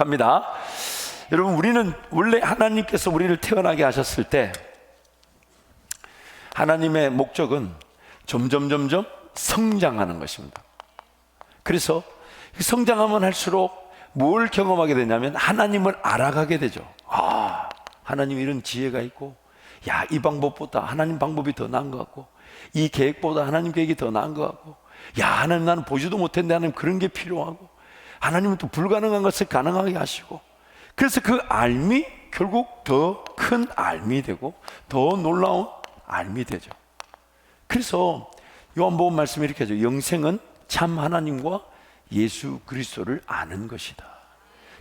합니다. 여러분, 우리는 원래 하나님께서 우리를 태어나게 하셨을 때 하나님의 목적은 점점 성장하는 것입니다. 그래서 성장하면 할수록 뭘 경험하게 되냐면 하나님을 알아가게 되죠. 아, 하나님 이런 지혜가 있고, 야, 이 방법보다 하나님 방법이 더 나은 것 같고, 이 계획보다 하나님 계획이 더 나은 것 같고, 야, 하나님 나는 보지도 못했는데 하나님 그런 게 필요하고, 하나님은 또 불가능한 것을 가능하게 하시고, 그래서 그 알미 결국 더 큰 알미 되고 더 놀라운 알미 되죠. 그래서 요한복음 말씀이 이렇게 하죠. 영생은 참 하나님과 예수 그리스도를 아는 것이다.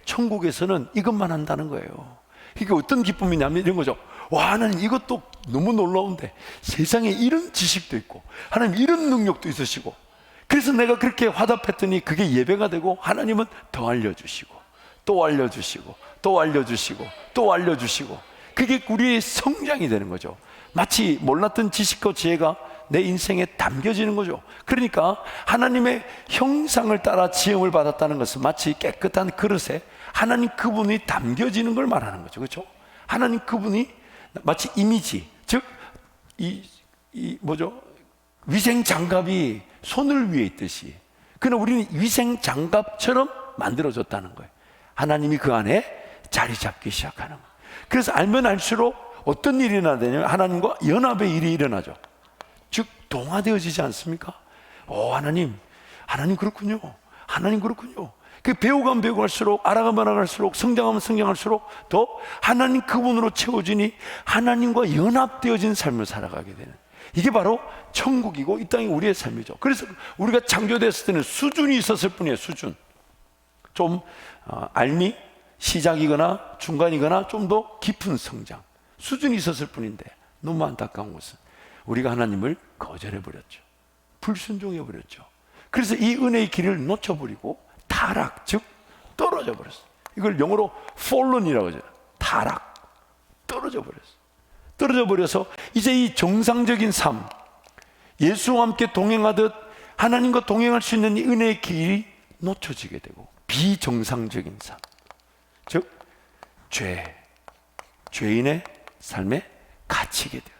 천국에서는 이것만 한다는 거예요. 이게 어떤 기쁨이냐면 이런 거죠. 와, 하나님 이것도 너무 놀라운데 세상에 이런 지식도 있고 하나님 이런 능력도 있으시고, 그래서 내가 그렇게 화답했더니 그게 예배가 되고 하나님은 더 알려주시고 또 알려주시고 또 알려주시고 또 알려주시고, 그게 우리의 성장이 되는 거죠. 마치 몰랐던 지식과 지혜가 내 인생에 담겨지는 거죠. 그러니까 하나님의 형상을 따라 지음을 받았다는 것은 마치 깨끗한 그릇에 하나님 그분이 담겨지는 걸 말하는 거죠. 그렇죠? 하나님 그분이 마치 이미지, 즉 위생 장갑이 손을 위에 있듯이, 그러나 우리는 위생 장갑처럼 만들어졌다는 거예요. 하나님이 그 안에 자리 잡기 시작하는 거예요. 그래서 알면 알수록 어떤 일이 일어나냐면 하나님과 연합의 일이 일어나죠. 즉 동화되어지지 않습니까? 하나님 그렇군요. 하나님 그렇군요. 그 배워가면 배워갈수록, 알아가면 알아갈수록, 성장하면 성장할수록 더 하나님 그분으로 채워지니 하나님과 연합되어진 삶을 살아가게 되는, 이게 바로 천국이고 이 땅이 우리의 삶이죠. 그래서 우리가 창조됐을 때는 수준이 있었을 뿐이에요. 수준. 좀 알미, 시작이거나 중간이거나 좀 더 깊은 성장, 수준이 있었을 뿐인데 너무 안타까운 것은 우리가 하나님을 거절해버렸죠. 불순종해버렸죠. 그래서 이 은혜의 길을 놓쳐버리고 타락, 즉 떨어져 버렸어요. 이걸 영어로 fallen이라고 하죠. 타락, 떨어져 버렸어요. 떨어져 버려서 이제 이 정상적인 삶, 예수와 함께 동행하듯 하나님과 동행할 수 있는 이 은혜의 길이 놓쳐지게 되고 비정상적인 삶, 즉 죄인의 삶에 갇히게 되었어요.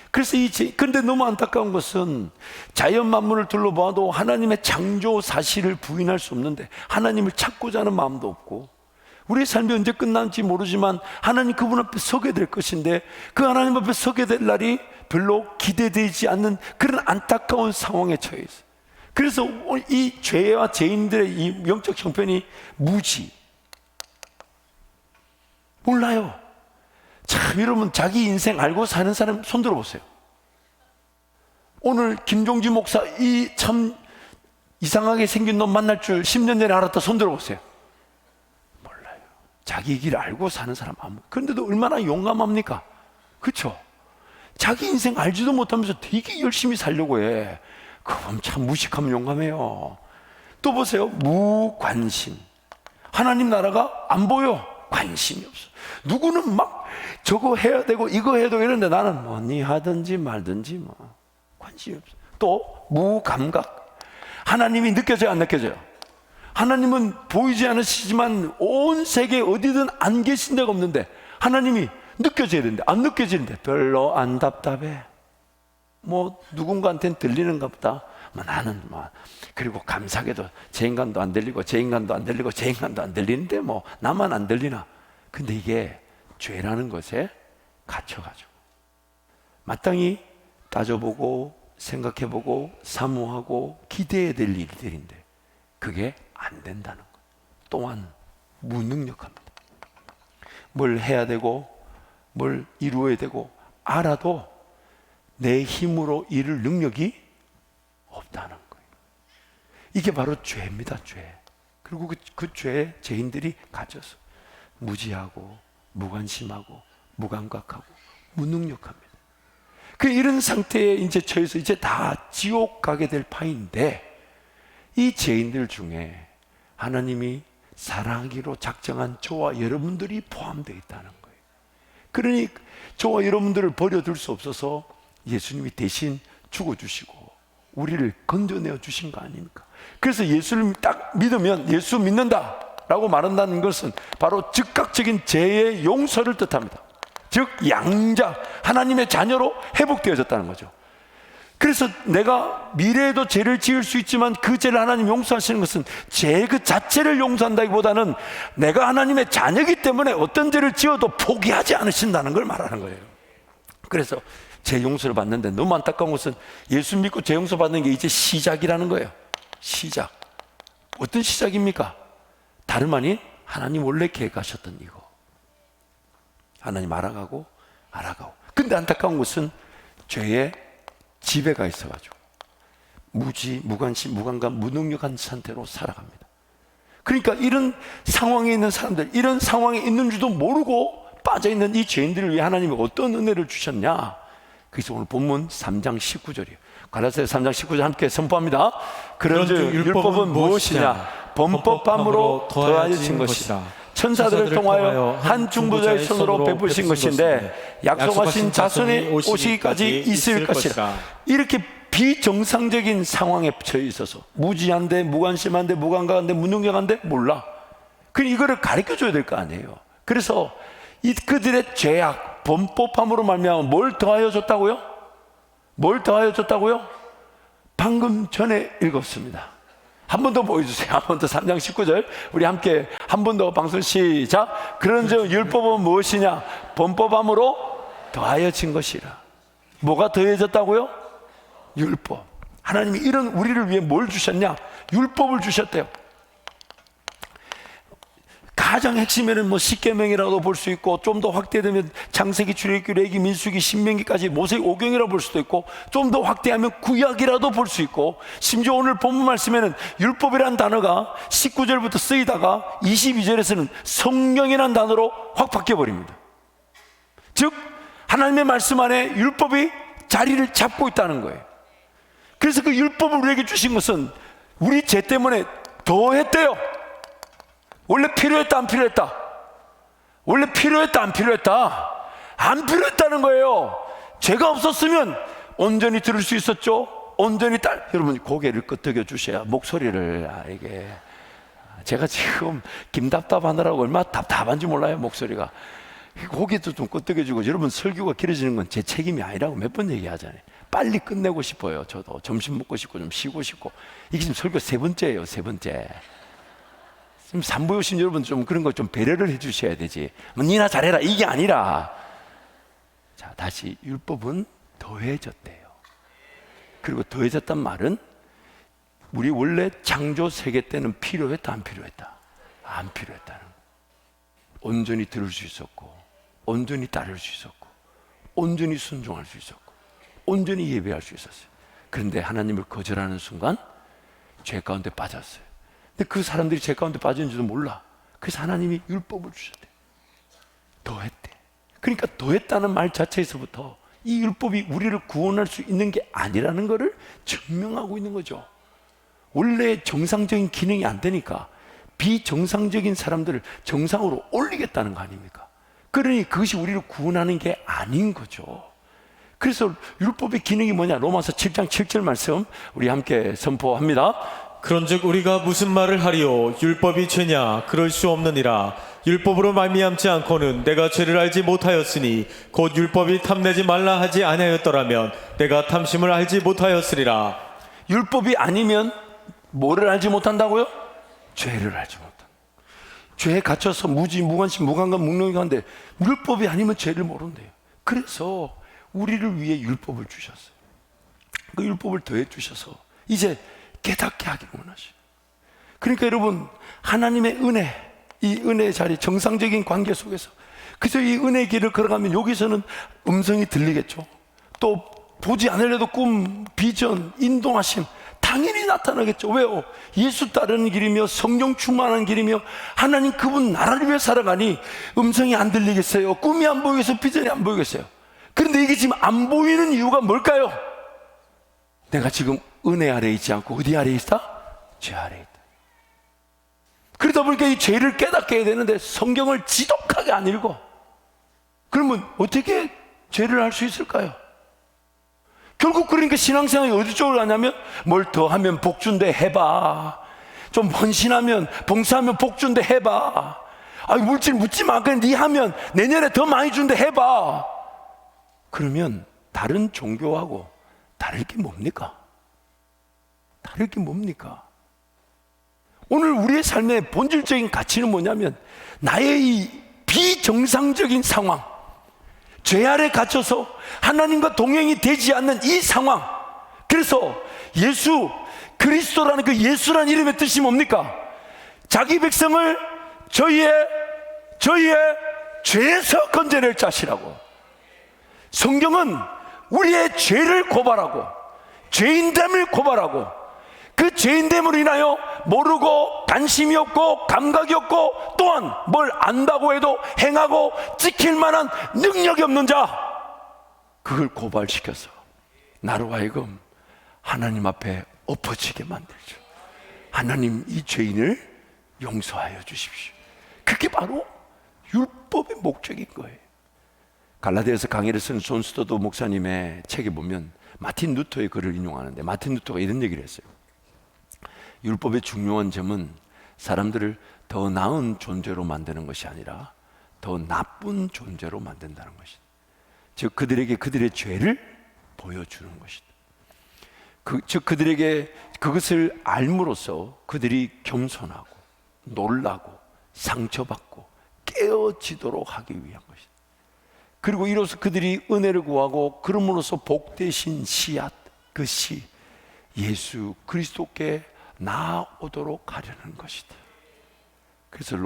그래서 그런데 너무 안타까운 것은 자연 만물을 둘러봐도 하나님의 창조 사실을 부인할 수 없는데 하나님을 찾고자 하는 마음도 없고, 우리의 삶이 언제 끝날지 모르지만 하나님 그분 앞에 서게 될 것인데 그 하나님 앞에 서게 될 날이 별로 기대되지 않는 그런 안타까운 상황에 처해 있어요. 그래서 이 죄와 죄인들의 이 영적 형편이 무지, 몰라요. 참, 여러분 자기 인생 알고 사는 사람 손 들어보세요. 오늘 김종지 목사 이 참 이상하게 생긴 놈 만날 줄 10년 전에 알았다 손 들어보세요. 몰라요. 자기 길 알고 사는 사람 아무. 그런데도 얼마나 용감합니까? 그렇죠? 자기 인생 알지도 못하면서 되게 열심히 살려고 해. 그럼 참 무식하면 용감해요. 또 보세요. 무관심. 하나님 나라가 안 보여. 관심이 없어. 누구는 막 저거 해야 되고 이거 해야 되고 이러는데 나는 뭐 니 하든지 말든지 뭐 관심이 없어. 또 무감각. 하나님이 느껴져요, 안 느껴져요? 하나님은 보이지 않으시지만 온 세계 어디든 안 계신 데가 없는데 하나님이 느껴져야 되는데 안 느껴지는데 별로 안 답답해. 뭐 누군가한테는 들리는가 보다. 뭐 나는 뭐, 그리고 감사하게도 제 인간도 안 들리고 제 인간도 안 들리고 제 인간도 안 들리는데 뭐 나만 안 들리나. 근데 이게 죄라는 것에 갇혀가지고 마땅히 따져보고 생각해보고 사모하고 기대해야 될 일들인데 그게 안 된다는 것. 또한 무능력합니다. 뭘 해야 되고 뭘 이루어야 되고 알아도 내 힘으로 이룰 능력이 없다는 거예요. 이게 바로 죄입니다. 죄. 그리고 그 죄에 죄인들이 갇혀서 무지하고 무관심하고 무감각하고 무능력합니다. 이런 상태에 이제 처해서 이제 다 지옥 가게 될 판인데, 이 죄인들 중에 하나님이 사랑하기로 작정한 저와 여러분들이 포함되어 있다는 거예요. 그러니 저와 여러분들을 버려둘 수 없어서 예수님이 대신 죽어주시고 우리를 건져내어 주신 거 아닙니까? 그래서 예수를 딱 믿으면, 예수 믿는다, 라고 말한다는 것은 바로 즉각적인 죄의 용서를 뜻합니다. 즉 양자, 하나님의 자녀로 회복되어졌다는 거죠. 그래서 내가 미래에도 죄를 지을 수 있지만 그 죄를 하나님 용서하시는 것은 죄 그 자체를 용서한다기보다는 내가 하나님의 자녀이기 때문에 어떤 죄를 지어도 포기하지 않으신다는 걸 말하는 거예요. 그래서 죄 용서를 받는데 너무 안타까운 것은 예수 믿고 죄 용서 받는 게 이제 시작이라는 거예요. 시작. 어떤 시작입니까? 다름 아닌 하나님 원래 계획하셨던 이거. 하나님 알아가고 근데 안타까운 것은 죄의 지배가 있어가지고 무지, 무관심, 무감각, 무능력한 상태로 살아갑니다. 그러니까 이런 상황에 있는 사람들, 이런 상황에 있는 줄도 모르고 빠져있는 이 죄인들을 위해 하나님이 어떤 은혜를 주셨냐. 그래서 오늘 본문 3장 19절이에요 갈라디아서 3장 19절 함께 선포합니다. 그런즉 율법은 무엇이냐? 범법함으로 더하여진 것이다. 천사들을 통하여 한 중보자의 손으로 베푸신 것인데 약속하신 자손이 오시기까지 있을 것이라. 이렇게 비정상적인 상황에 처해 있어서 무지한데, 무관심한데, 무감각한데, 무능력한데 몰라. 그럼 이거를 가르쳐줘야 될 거 아니에요. 그래서 그들의 죄악, 범법함으로 말미암아 뭘 더하여 줬다고요? 뭘 더하여 줬다고요? 방금 전에 읽었습니다. 한 번 더 보여주세요. 한 번 더 3장 19절 우리 함께 한 번 더 방송 시작. 그런즉 율법은 무엇이냐? 범법함으로 더하여진 것이라. 뭐가 더해졌다고요? 율법. 하나님이 이런 우리를 위해 뭘 주셨냐? 율법을 주셨대요. 가장 핵심에는 뭐 십계명이라고 볼 수 있고, 좀 더 확대되면 창세기, 출애굽기, 레위기, 민수기, 신명기까지 모세기 5경이라고 볼 수도 있고, 좀 더 확대하면 구약이라도 볼 수 있고, 심지어 오늘 본문 말씀에는 율법이라는 단어가 19절부터 쓰이다가 22절에서는 성령이라는 단어로 확 바뀌어버립니다. 즉 하나님의 말씀 안에 율법이 자리를 잡고 있다는 거예요. 그래서 그 율법을 우리에게 주신 것은 우리 죄 때문에 더했대요. 원래 필요했다, 안 필요했다? 원래 필요했다, 안 필요했다? 안 필요했다는 거예요. 죄가 없었으면 온전히 들을 수 있었죠. 온전히 여러분 고개를 끄덕여 주셔야 목소리를 이게 제가 지금 김답답하느라고 얼마나 답답한지 몰라요. 목소리가 고개도 좀 끄덕여주고. 여러분 설교가 길어지는 건 제 책임이 아니라고 몇 번 얘기하잖아요. 빨리 끝내고 싶어요. 저도 점심 먹고 싶고 좀 쉬고 싶고. 이게 지금 설교 3번째예요. 3번째. 지금 산부에 오신 여러분 좀 그런 거 좀 배려를 해 주셔야 되지. 뭐 니나 잘해라 이게 아니라. 자, 다시 율법은 더해졌대요. 그리고 더해졌단 말은 우리 원래 창조 세계 때는 필요했다, 안 필요했다? 안 필요했다는 거예요. 온전히 들을 수 있었고, 온전히 따를 수 있었고, 온전히 순종할 수 있었고, 온전히 예배할 수 있었어요. 그런데 하나님을 거절하는 순간 죄 가운데 빠졌어요. 근데 그 사람들이 죄 가운데 빠졌는지도 몰라. 그래서 하나님이 율법을 주셨대. 더했대. 그러니까 더했다는 말 자체에서부터 이 율법이 우리를 구원할 수 있는 게 아니라는 것을 증명하고 있는 거죠. 원래 정상적인 기능이 안 되니까 비정상적인 사람들을 정상으로 올리겠다는 거 아닙니까? 그러니 그것이 우리를 구원하는 게 아닌 거죠. 그래서 율법의 기능이 뭐냐? 로마서 7장 7절 말씀 우리 함께 선포합니다. 그런즉 우리가 무슨 말을 하리요? 율법이 죄냐? 그럴 수 없느니라. 율법으로 말미암지 않고는 내가 죄를 알지 못하였으니 곧 율법이 탐내지 말라 하지 아니하였더라면 내가 탐심을 알지 못하였으리라. 율법이 아니면 뭐를 알지 못한다고요? 죄를 알지 못한다. 죄에 갇혀서 무지, 무관심, 무감각, 무능력한데 율법이 아니면 죄를 모른대요. 그래서 우리를 위해 율법을 주셨어요. 그 율법을 더해 주셔서 이제 깨닫게 하기를 원하셔요. 그러니까 여러분 하나님의 은혜, 이 은혜의 자리, 정상적인 관계 속에서 그래서 이 은혜의 길을 걸어가면 여기서는 음성이 들리겠죠. 또 보지 않으려도 꿈, 비전, 인도하심 당연히 나타나겠죠. 왜요? 예수 따르는 길이며 성령 충만한 길이며 하나님 그분 나라를 위해 살아가니 음성이 안 들리겠어요? 꿈이 안 보이겠어요? 비전이 안 보이겠어요? 그런데 이게 지금 안 보이는 이유가 뭘까요? 내가 지금 은혜 아래에 있지 않고 어디 아래에 있다? 죄 아래에 있다. 그러다 보니까 이 죄를 깨닫게 해야 되는데 성경을 지독하게 안 읽어. 그러면 어떻게 죄를 알 수 있을까요? 결국 그러니까 신앙생활이 어디 쪽으로 가냐면 뭘 더 하면 복준대 해봐. 좀 헌신하면, 봉사하면 복 준대 해봐. 물질 묻지 마. 그냥 네 하면 내년에 더 많이 준대 해봐. 그러면 다른 종교하고 다를 게 뭡니까? 다를 게 뭡니까? 오늘 우리의 삶의 본질적인 가치는 뭐냐면, 나의 이 비정상적인 상황, 죄 아래 갇혀서 하나님과 동행이 되지 않는 이 상황. 그래서 예수 그리스도라는 그 예수라는 이름의 뜻이 뭡니까? 자기 백성을 저희의 죄에서 건져낼 자시라고. 성경은 우리의 죄를 고발하고 죄인됨을 고발하고, 그 죄인됨으로 인하여 모르고 관심이 없고 감각이 없고, 또한 뭘 안다고 해도 행하고 지킬 만한 능력이 없는 자, 그걸 고발시켜서 나로 하여금 하나님 앞에 엎어지게 만들죠. 하나님, 이 죄인을 용서하여 주십시오. 그게 바로 율법의 목적인 거예요. 갈라디아서 강의를 쓴 존 스토드 목사님의 책에 보면 마틴 루터의 글을 인용하는데, 마틴 루터가 이런 얘기를 했어요. 율법의 중요한 점은 사람들을 더 나은 존재로 만드는 것이 아니라 더 나쁜 존재로 만든다는 것이다. 즉 그들에게 그들의 죄를 보여주는 것이다. 즉 그들에게 그것을 알므로써 그들이 겸손하고 놀라고 상처받고 깨어지도록 하기 위한 것이다. 그리고 이로써 그들이 은혜를 구하고, 그럼으로써 복되신 씨앗, 그 씨 예수 그리스도께 나아오도록 하려는 것이다. 그래서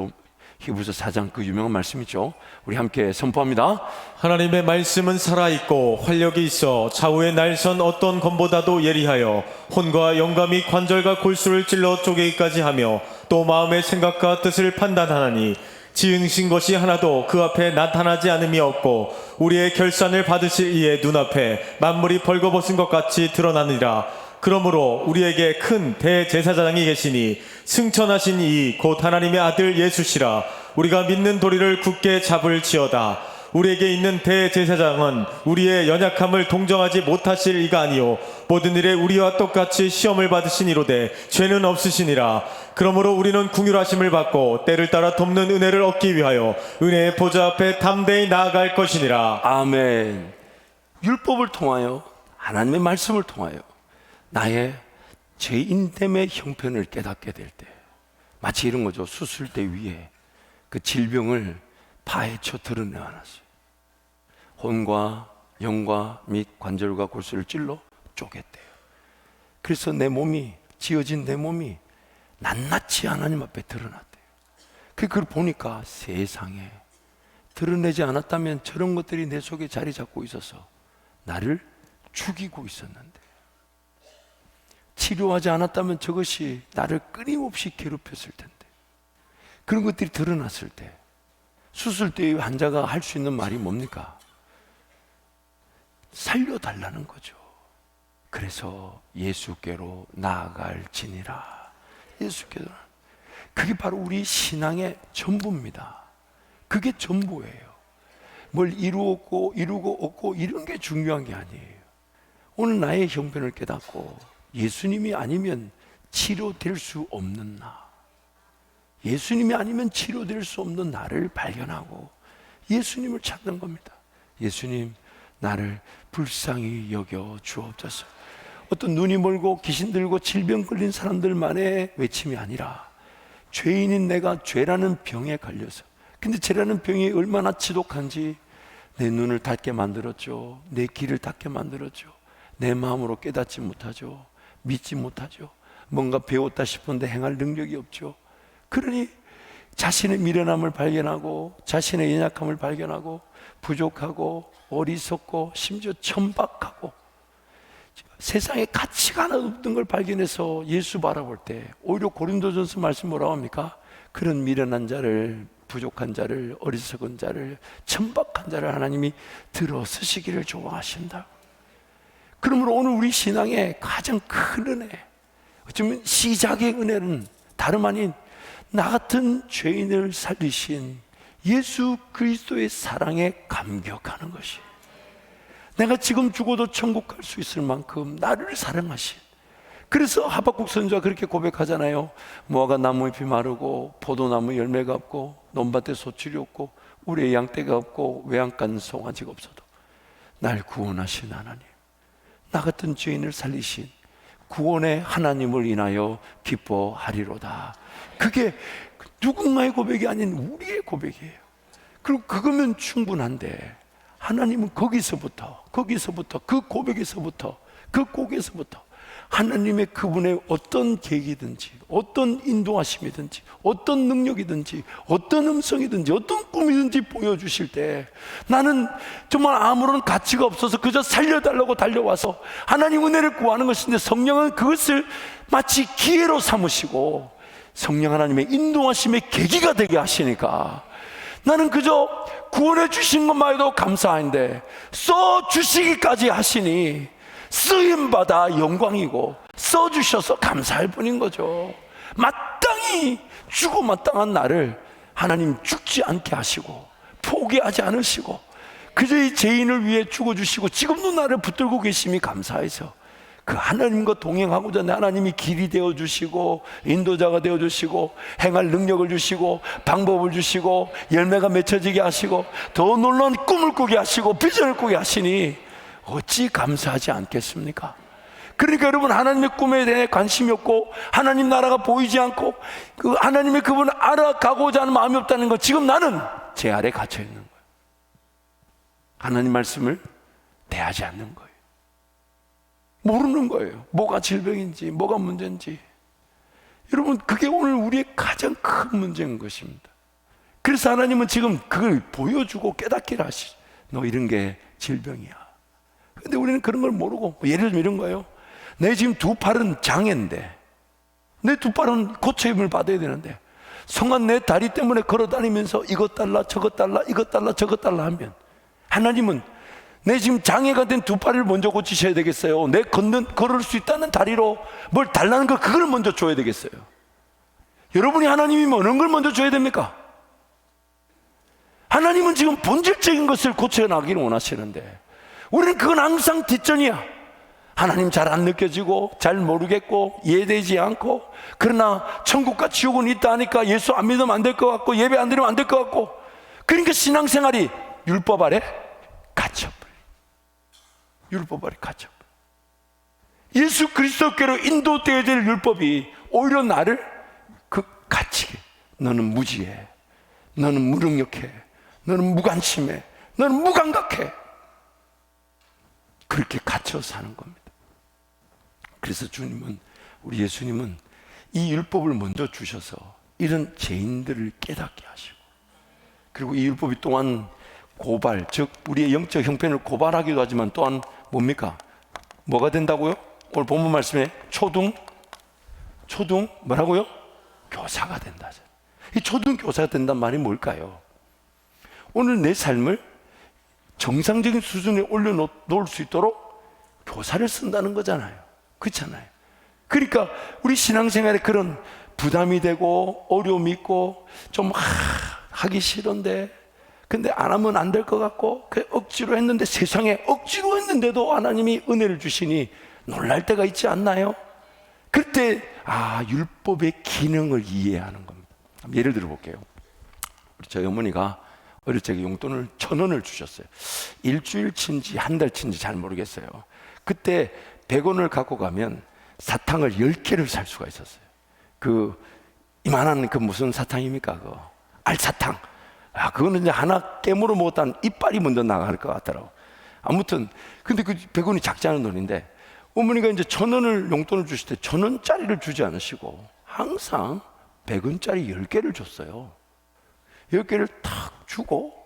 히브리서 4장 그 유명한 말씀이죠. 우리 함께 선포합니다. 하나님의 말씀은 살아있고 활력이 있어 좌우의 날선 어떤 검보다도 예리하여 혼과 영감이 관절과 골수를 찔러 쪼개기까지 하며, 또 마음의 생각과 뜻을 판단하나니 지으신 것이 하나도 그 앞에 나타나지 않음이 없고, 우리의 결산을 받으실 이의 눈앞에 만물이 벌거벗은 것 같이 드러나느니라. 그러므로 우리에게 큰 대제사장이 계시니 승천하신 이 곧 하나님의 아들 예수시라. 우리가 믿는 도리를 굳게 잡을지어다. 우리에게 있는 대제사장은 우리의 연약함을 동정하지 못하실 이가 아니요 모든 일에 우리와 똑같이 시험을 받으신 이로되 죄는 없으시니라. 그러므로 우리는 긍휼하심을 받고 때를 따라 돕는 은혜를 얻기 위하여 은혜의 보좌 앞에 담대히 나아갈 것이니라. 아멘. 율법을 통하여, 하나님의 말씀을 통하여 나의 죄인됨의 형편을 깨닫게 될 때, 마치 이런 거죠. 수술대 위에 그 질병을 파헤쳐 드러내놨어요. 혼과 영과 및 관절과 골수를 찔러 쪼갰대요. 그래서 내 몸이, 지어진 내 몸이 낱낱이 하나님 앞에 드러났대요. 그걸 보니까 세상에, 드러내지 않았다면 저런 것들이 내 속에 자리 잡고 있어서 나를 죽이고 있었는데, 치료하지 않았다면 저것이 나를 끊임없이 괴롭혔을 텐데, 그런 것들이 드러났을 때 수술대의 환자가 할 수 있는 말이 뭡니까? 살려달라는 거죠. 그래서 예수께로 나아갈지니라. 예수께로. 그게 바로 우리 신앙의 전부입니다. 그게 전부예요. 뭘 이루고 없고 이런 게 중요한 게 아니에요. 오늘 나의 형편을 깨닫고 예수님이 아니면 치료될 수 없는 나, 예수님이 아니면 치료될 수 없는 나를 발견하고 예수님을 찾는 겁니다. 예수님, 나를 불쌍히 여겨 주옵소서. 어떤 눈이 멀고 귀신 들고 질병 걸린 사람들만의 외침이 아니라, 죄인인 내가 죄라는 병에 걸려서, 근데 죄라는 병이 얼마나 지독한지 내 눈을 닫게 만들었죠. 내 귀를 닫게 만들었죠. 내 마음으로 깨닫지 못하죠. 믿지 못하죠. 뭔가 배웠다 싶은데 행할 능력이 없죠. 그러니 자신의 미련함을 발견하고 자신의 연약함을 발견하고 부족하고 어리석고 심지어 천박하고 세상에 가치가 하나 없는 걸 발견해서 예수 바라볼 때, 오히려 고린도전서 말씀 뭐라고 합니까? 그런 미련한 자를, 부족한 자를, 어리석은 자를, 천박한 자를 하나님이 들어 쓰시기를 좋아하신다. 그러므로 오늘 우리 신앙의 가장 큰 은혜, 어쩌면 시작의 은혜는 다름 아닌 나 같은 죄인을 살리신 예수 그리스도의 사랑에 감격하는 것이에요. 내가 지금 죽어도 천국 갈 수 있을 만큼 나를 사랑하신 그래서 하박국 선지자가 그렇게 고백하잖아요. 무화과 나무 잎이 마르고 포도나무 열매가 없고 논밭에 소출이 없고 우리의 양떼가 없고 외양간 송아지가 없어도 날 구원하신 하나님, 나 같은 죄인을 살리신 구원의 하나님을 인하여 기뻐하리로다. 그게 누군가의 고백이 아닌 우리의 고백이에요. 그리고 그거면 충분한데 하나님은 거기서부터 그 고백에서부터 그 곡에서부터 하나님의 그분의 어떤 계획이든지 어떤 인도하심이든지 어떤 능력이든지 어떤 음성이든지 어떤 꿈이든지 보여주실 때 나는 정말 아무런 가치가 없어서 그저 살려달라고 달려와서 하나님 은혜를 구하는 것인데 성령은 그것을 마치 기회로 삼으시고 성령 하나님의 인도하심의 계기가 되게 하시니까 나는 그저 구원해 주신 것만 해도 감사한데 써주시기까지 하시니 쓰임받아 영광이고 써주셔서 감사할 뿐인 거죠. 마땅히 죽어 마땅한 나를 하나님 죽지 않게 하시고 포기하지 않으시고 그저 이 죄인을 위해 죽어주시고 지금도 나를 붙들고 계심이 감사해서 그 하나님과 동행하고자 하나님이 길이 되어주시고 인도자가 되어주시고 행할 능력을 주시고 방법을 주시고 열매가 맺혀지게 하시고 더 놀라운 꿈을 꾸게 하시고 비전을 꾸게 하시니 어찌 감사하지 않겠습니까? 그러니까 여러분, 하나님의 꿈에 대해 관심이 없고 하나님 나라가 보이지 않고 그 하나님의 그분을 알아가고자 하는 마음이 없다는 건 지금 나는 제 아래 갇혀 있는 거예요. 하나님 말씀을 대하지 않는 거예요. 모르는 거예요. 뭐가 질병인지 뭐가 문제인지. 여러분, 그게 오늘 우리의 가장 큰 문제인 것입니다. 그래서 하나님은 지금 그걸 보여주고 깨닫기를 하시죠. 너 이런 게 질병이야. 근데 우리는 그런 걸 모르고, 예를 들면 이런 거예요. 내 지금 두 팔은 장애인데 내 두 팔은 고쳐임을 받아야 되는데 성한 내 다리 때문에 걸어다니면서 이것 달라 저것 달라 이것 달라 저것 달라 하면 하나님은 내 지금 장애가 된 두 팔을 먼저 고치셔야 되겠어요? 내 걸을 수 있다는 다리로 뭘 달라는 거 그걸 먼저 줘야 되겠어요? 여러분이 하나님이 어느 걸 먼저 줘야 됩니까? 하나님은 지금 본질적인 것을 고쳐나가기를 원하시는데 우리는 그건 항상 뒷전이야. 하나님 잘 안 느껴지고 잘 모르겠고 이해되지 않고, 그러나 천국과 지옥은 있다 하니까 예수 안 믿으면 안 될 것 같고 예배 안 드리면 안 될 것 같고, 그러니까 신앙생활이 율법 아래 갇혀버려. 율법 아래 갇혀버려. 예수 그리스도께로 인도되어야 될 율법이 오히려 나를 갇히게, 너는 무지해, 너는 무능력해, 너는 무관심해, 너는 무감각해, 그렇게 갇혀 사는 겁니다. 그래서 주님은, 우리 예수님은 이 율법을 먼저 주셔서 이런 죄인들을 깨닫게 하시고, 그리고 이 율법이 또한 고발, 즉 우리의 영적 형편을 고발하기도 하지만 또한 뭡니까? 뭐가 된다고요? 오늘 본문 말씀에 초등 뭐라고요? 교사가 된다. 이 초등 교사가 된다는 말이 뭘까요? 오늘 내 삶을 정상적인 수준에 올려놓을 수 있도록 교사를 쓴다는 거잖아요. 그렇잖아요. 그러니까 우리 신앙생활에 그런 부담이 되고 어려움이 있고 좀 하기 싫은데 근데 안 하면 안 될 것 같고 억지로 했는데, 세상에 억지로 했는데도 하나님이 은혜를 주시니 놀랄 때가 있지 않나요? 그때 율법의 기능을 이해하는 겁니다. 예를 들어 볼게요. 우리 저희 어머니가 어릴 적에 용돈을 1,000원을 주셨어요. 일주일 친지 한 달 친지 잘 모르겠어요. 그때 100원을 갖고 가면 사탕을 10개를 살 수가 있었어요. 이만한 무슨 사탕입니까? 알사탕. 그거는 이제 하나 깨물어 먹었다는 이빨이 먼저 나갈 것 같더라고. 아무튼 근데 그 100원이 작지 않은 돈인데 어머니가 이제 1,000원을 용돈을 주실 때 1,000원짜리를 주지 않으시고 항상 100원짜리 10개를 줬어요. 10개를 탁 주고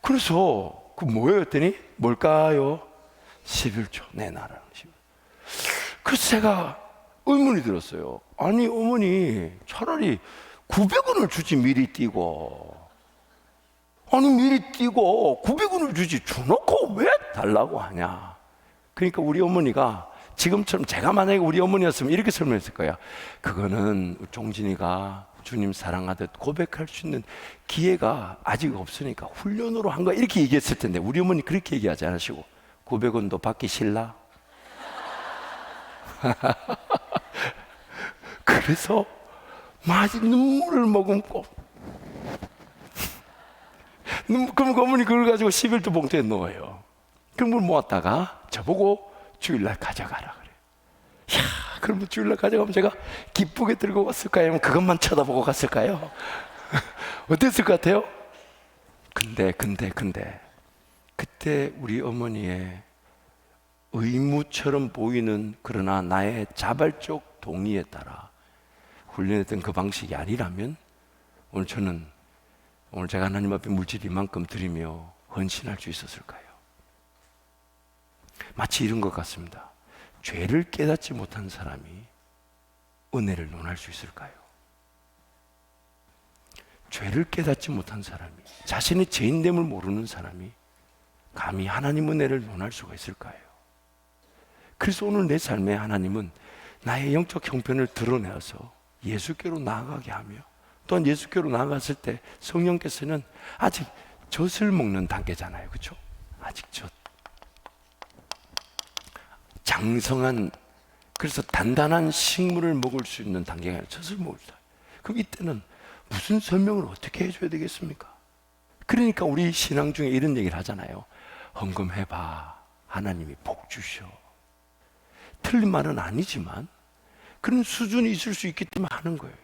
그래서 뭐예요? 했더니 뭘까요? 11조 내놔라. 그래서 제가 의문이 들었어요. 아니 어머니, 차라리 900원을 주지 미리 띄고. 아니 미리 띄고 900원을 주지, 줘놓고 왜 달라고 하냐. 그러니까 우리 어머니가 지금처럼 제가 만약에 우리 어머니였으면 이렇게 설명했을 거예요. 그거는 종진이가 주님 사랑하듯 고백할 수 있는 기회가 아직 없으니까 훈련으로 한 거야, 이렇게 얘기했을 텐데 우리 어머니 그렇게 얘기하지 않으시고, 900원 너 받기 싫나? 그래서 막 눈물을 머금고, 그럼 어머니 그걸 가지고 11조 봉투에 넣어요. 그걸 모았다가 저보고 주일날 가져가라 그래. 야, 그러면 주일날 가져가면 제가 기쁘게 들고 갔을까요? 아니면 그것만 쳐다보고 갔을까요? 어땠을 것 같아요? 근데 그때 우리 어머니의 의무처럼 보이는, 그러나 나의 자발적 동의에 따라 훈련했던 그 방식이 아니라면 오늘 제가 하나님 앞에 물질 이만큼 드리며 헌신할 수 있었을까요? 마치 이런 것 같습니다. 죄를 깨닫지 못한 사람이 은혜를 논할 수 있을까요? 죄를 깨닫지 못한 사람이, 자신의 죄인됨을 모르는 사람이 감히 하나님 은혜를 논할 수가 있을까요? 그래서 오늘 내 삶에 하나님은 나의 영적 형편을 드러내어서 예수께로 나아가게 하며, 또한 예수께로 나아갔을 때 성령께서는 아직 젖을 먹는 단계잖아요, 그렇죠? 아직 젖, 장성한, 그래서 단단한 식물을 먹을 수 있는 단계가 아니라 젖을 먹을 수. 그럼 이때는 무슨 설명을 어떻게 해줘야 되겠습니까? 그러니까 우리 신앙 중에 이런 얘기를 하잖아요. 헌금해봐, 하나님이 복 주셔. 틀린 말은 아니지만 그런 수준이 있을 수 있기 때문에 하는 거예요.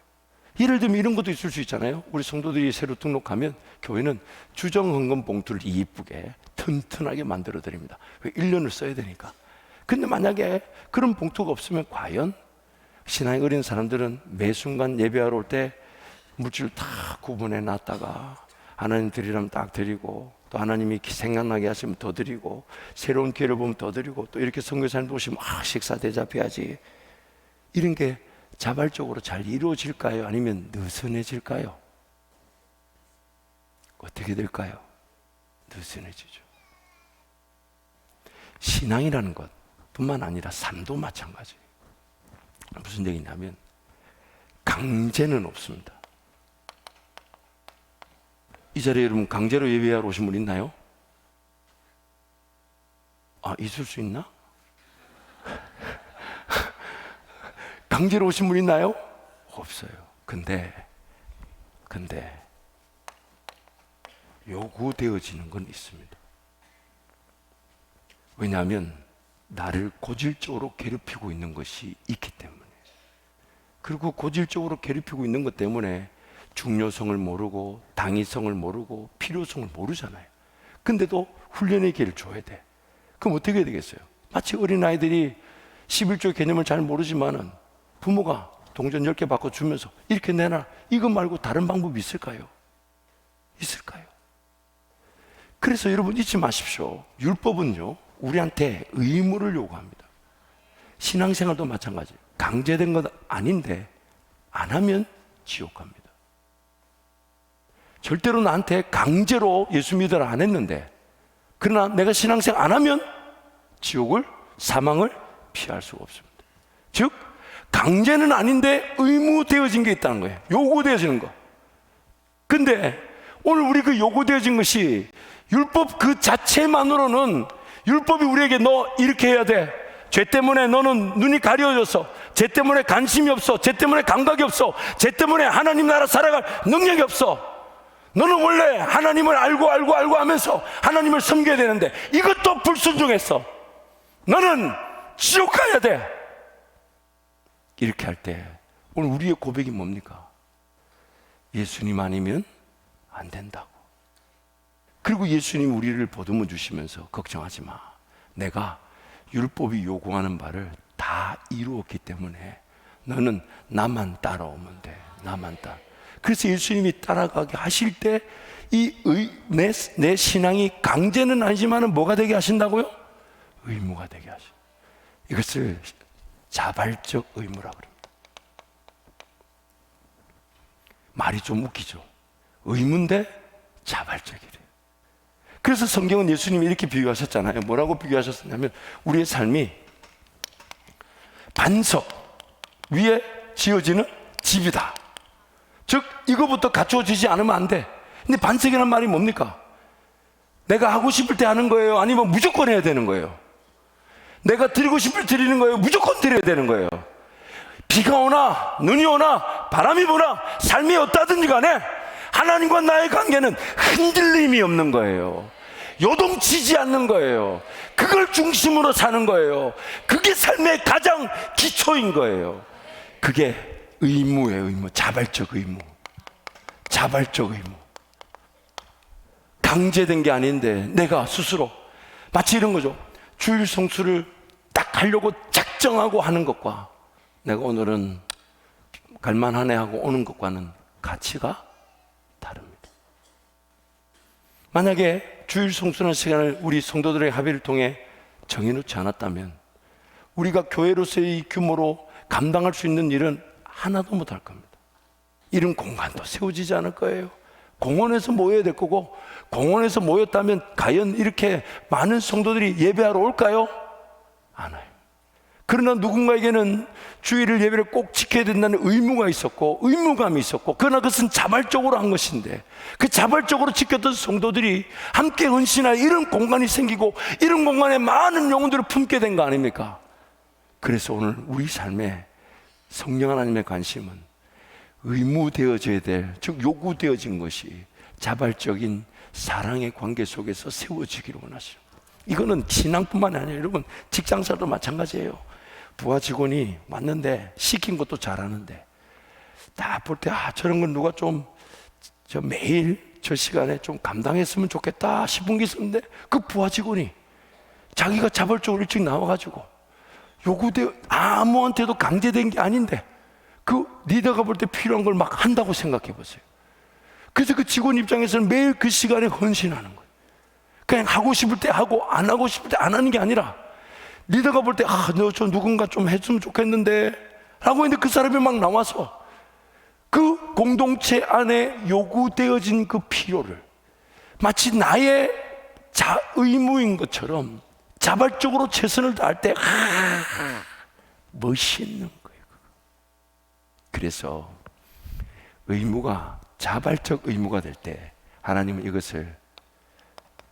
예를 들면 이런 것도 있을 수 있잖아요. 우리 성도들이 새로 등록하면 교회는 주정 헌금 봉투를 이쁘게 튼튼하게 만들어 드립니다. 왜? 1년을 써야 되니까. 근데 만약에 그런 봉투가 없으면 과연 신앙이 어린 사람들은 매 순간 예배하러 올 때 물질을 다 구분해 놨다가 하나님 드리라면 딱 드리고, 또 하나님이 생각나게 하시면 더 드리고, 새로운 기회를 보면 더 드리고, 또 이렇게 선교사님 오시면 식사 대접해야지, 이런 게 자발적으로 잘 이루어질까요? 아니면 느슨해질까요? 어떻게 될까요? 느슨해지죠. 신앙이라는 것 뿐만 아니라 삶도 마찬가지예요. 무슨 얘기냐면 강제는 없습니다. 이 자리에 여러분 강제로 예배하러 오신 분 있나요? 아, 있을 수 있나? 강제로 오신 분 있나요? 없어요. 근데 요구되어지는 건 있습니다. 왜냐하면 나를 고질적으로 괴롭히고 있는 것이 있기 때문에. 그리고 고질적으로 괴롭히고 있는 것 때문에 중요성을 모르고 당위성을 모르고 필요성을 모르잖아요. 근데도 훈련의 기회를 줘야 돼. 그럼 어떻게 해야 되겠어요? 마치 어린아이들이 11조 개념을 잘 모르지만은 부모가 동전 10개 바꿔 주면서 이렇게 내놔, 이거 말고 다른 방법이 있을까요? 있을까요? 그래서 여러분 잊지 마십시오. 율법은요, 우리한테 의무를 요구합니다. 신앙생활도 마찬가지예요. 강제된 건 아닌데 안 하면 지옥 갑니다. 절대로 나한테 강제로 예수 믿으라 안 했는데, 그러나 내가 신앙생활 안 하면 지옥을, 사망을 피할 수가 없습니다. 즉 강제는 아닌데 의무되어진 게 있다는 거예요. 요구되어지는 거. 근데 오늘 우리 그 요구되어진 것이 율법 그 자체만으로는, 율법이 우리에게 너 이렇게 해야 돼, 죄 때문에 너는 눈이 가려져서, 죄 때문에 관심이 없어, 죄 때문에 감각이 없어, 죄 때문에 하나님 나라 살아갈 능력이 없어, 너는 원래 하나님을 알고 하면서 하나님을 섬겨야 되는데 이것도 불순종했어, 너는 지옥 가야 돼. 이렇게 할 때 오늘 우리의 고백이 뭡니까? 예수님 아니면 안 된다고. 그리고 예수님 우리를 보듬어 주시면서 걱정하지 마, 내가 율법이 요구하는 바를 다 이루었기 때문에 너는 나만 따라오면 돼. 나만 따라. 그래서 예수님이 따라가게 하실 때 내 신앙이 강제는 아니지만 뭐가 되게 하신다고요? 의무가 되게 하셔. 이것을 자발적 의무라고 합니다. 말이 좀 웃기죠? 의무인데 자발적이래요. 그래서 성경은 예수님이 이렇게 비유하셨잖아요. 뭐라고 비유하셨냐면 우리의 삶이 반석 위에 지어지는 집이다. 즉 이거부터 갖추어지지 않으면 안 돼. 근데 반석이라는 말이 뭡니까? 내가 하고 싶을 때 하는 거예요? 아니면 무조건 해야 되는 거예요? 내가 드리고 싶을 때 드리는 거예요? 무조건 드려야 되는 거예요? 비가 오나 눈이 오나 바람이 부나 삶이 어떠든지 간에 하나님과 나의 관계는 흔들림이 없는 거예요. 요동치지 않는 거예요. 그걸 중심으로 사는 거예요. 그게 삶의 가장 기초인 거예요. 그게 의무예요. 의무. 자발적 의무. 자발적 의무. 강제된 게 아닌데 내가 스스로 마치 이런 거죠. 주일 성수를 딱 하려고 작정하고 하는 것과 내가 오늘은 갈만하네 하고 오는 것과는 가치가 다릅니다. 만약에 주일 성수라는 시간을 우리 성도들의 합의를 통해 정해놓지 않았다면 우리가 교회로서의 규모로 감당할 수 있는 일은 하나도 못할 겁니다. 이런 공간도 세워지지 않을 거예요. 공원에서 모여야 될 거고, 공원에서 모였다면 과연 이렇게 많은 성도들이 예배하러 올까요? 안 와요. 그러나 누군가에게는 주일을 예배를 꼭 지켜야 된다는 의무가 있었고 의무감이 있었고, 그러나 그것은 자발적으로 한 것인데 그 자발적으로 지켰던 성도들이 함께 헌신하여 이런 공간이 생기고 이런 공간에 많은 영혼들을 품게 된 거 아닙니까? 그래서 오늘 우리 삶에 성령 하나님의 관심은 의무되어져야 될, 즉 요구되어진 것이 자발적인 사랑의 관계 속에서 세워지기를 원하시는 거예요. 이거는 신앙뿐만 아니라 여러분 직장사도 마찬가지예요. 부하 직원이 왔는데 시킨 것도 잘하는데 딱 볼 때 저런 건 누가 좀 매일 저 시간에 좀 감당했으면 좋겠다 싶은 게 있었는데 그 부하 직원이 자기가 자발적으로 일찍 나와가지고 요구되어 아무한테도 강제된 게 아닌데 그 리더가 볼 때 필요한 걸 막 한다고 생각해 보세요. 그래서 그 직원 입장에서는 매일 그 시간에 헌신하는 거예요. 그냥 하고 싶을 때 하고 안 하고 싶을 때 안 하는 게 아니라 리더가 볼 때 너 저 누군가 좀 했으면 좋겠는데 라고 했는데 그 사람이 막 나와서 그 공동체 안에 요구되어진 그 필요를 마치 나의 의무인 것처럼 자발적으로 최선을 다할 때 멋있는 거예요. 그래서 의무가 자발적 의무가 될 때 하나님은 이것을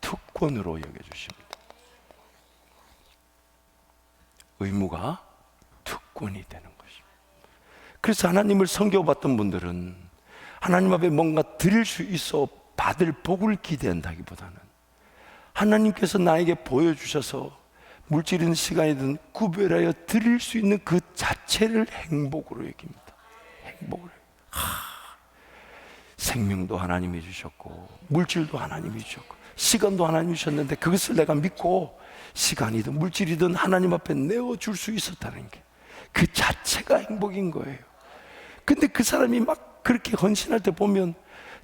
특권으로 여겨주십니다. 의무가 특권이 되는 것입니다. 그래서 하나님을 섬겨봤던 분들은 하나님 앞에 뭔가 드릴 수 있어 받을 복을 기대한다기보다는 하나님께서 나에게 보여주셔서 물질이든 시간이든 구별하여 드릴 수 있는 그 자체를 행복으로 여깁니다. 행복을. 생명도 하나님이 주셨고 물질도 하나님이 주셨고 시간도 하나님이 주셨는데 그것을 내가 믿고 시간이든 물질이든 하나님 앞에 내어줄 수 있었다는 게 그 자체가 행복인 거예요. 근데 그 사람이 막 그렇게 헌신할 때 보면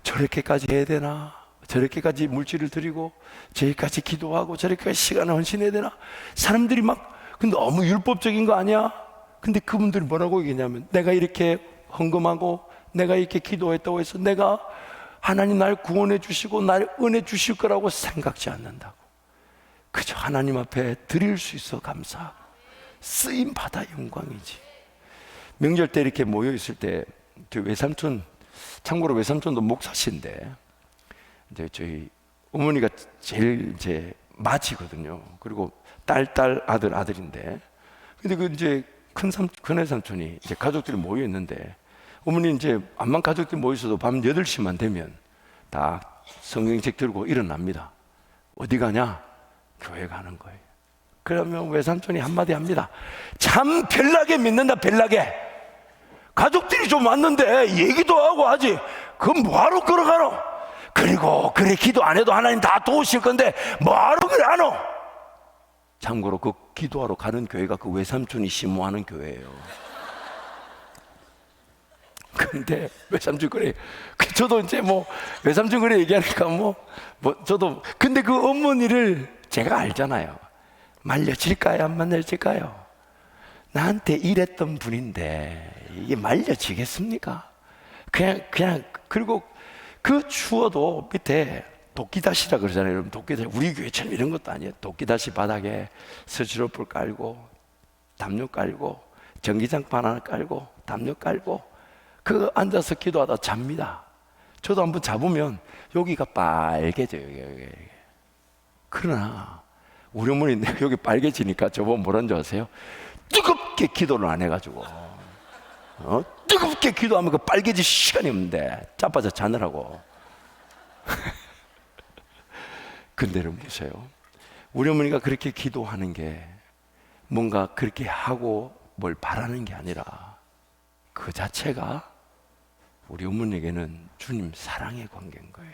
저렇게까지 해야 되나, 저렇게까지 물질을 드리고 저기까지 기도하고 저렇게까지 시간을 헌신해야 되나, 사람들이 막 근데 너무 율법적인 거 아니야? 근데 그분들이 뭐라고 얘기냐면 내가 이렇게 헌금하고 내가 이렇게 기도했다고 해서 내가 하나님 날 구원해 주시고 날 은혜 주실 거라고 생각지 않는다고. 그저 하나님 앞에 드릴 수 있어 감사하고 쓰임 받아 영광이지. 명절 때 이렇게 모여 있을 때 외삼촌, 참고로 외삼촌도 목사신데 이제 저희 어머니가 제일 이제 맏이거든요. 그리고 딸 아들인데, 근데 그 이제 큰 외삼촌이 이제 가족들이 모여 있는데 어머니 이제 암만 가족들이 모여 있어도 밤 8시만 되면 다 성경책 들고 일어납니다. 어디 가냐? 교회 가는 거예요. 그러면 외삼촌이 한마디 합니다. 참 별나게 믿는다. 별나게. 가족들이 좀 왔는데 얘기도 하고 하지 그건 뭐하러 걸어가노? 그리고 그래 기도 안 해도 하나님 다 도우실 건데 뭐하러 그래 안 오? 참고로 그 기도하러 가는 교회가 그 외삼촌이 심호하는 교회예요. 근데 외삼촌 그래, 저도 이제 뭐 외삼촌 그래 얘기하니까 뭐 저도, 근데 그 어머니를 제가 알잖아요. 말려질까요 안 말려질까요? 나한테 이랬던 분인데 이게 말려지겠습니까? 그냥 그리고 그 추워도 밑에 도끼다시라 그러잖아요. 여러분 도끼다시, 우리 교회처럼 이런 것도 아니에요. 도끼다시 바닥에 스티로폴 깔고 담요 깔고 전기장판 하나 깔고 담요 깔고 그 앉아서 기도하다 잡니다. 저도 한번 잡으면 여기가 빨개져요. 여기. 그러나 우리 어머니 여기 빨개지니까 저보고 뭐라는 줄 아세요? 뜨겁게 기도를 안 해가지고 뜨겁게 기도하면 그 빨개질 시간이 없는데 자빠져 자느라고. 근데 여러분 보세요, 우리 어머니가 그렇게 기도하는 게 뭔가 그렇게 하고 뭘 바라는 게 아니라 그 자체가 우리 어머니에게는 주님 사랑의 관계인 거예요.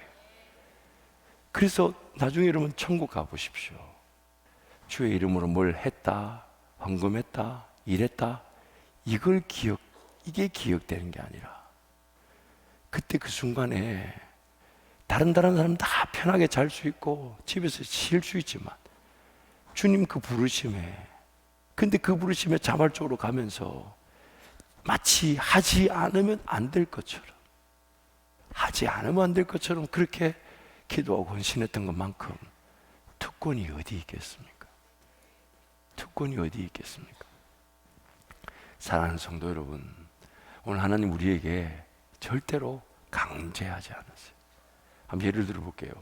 그래서 나중에 여러분 천국 가보십시오. 주의 이름으로 뭘 했다, 헌금했다, 일했다, 이게 기억되는 게 아니라 그때 그 순간에 다른 사람 다 편하게 잘 수 있고 집에서 쉴 수 있지만 주님 그 부르심에, 근데 그 부르심에 자발적으로 가면서 마치 하지 않으면 안 될 것처럼 그렇게 기도하고 헌신했던 것만큼 특권이 어디 있겠습니까? 특권이 어디 있겠습니까? 사랑하는 성도 여러분, 오늘 하나님 우리에게 절대로 강제하지 않았어요. 한번 예를 들어 볼게요.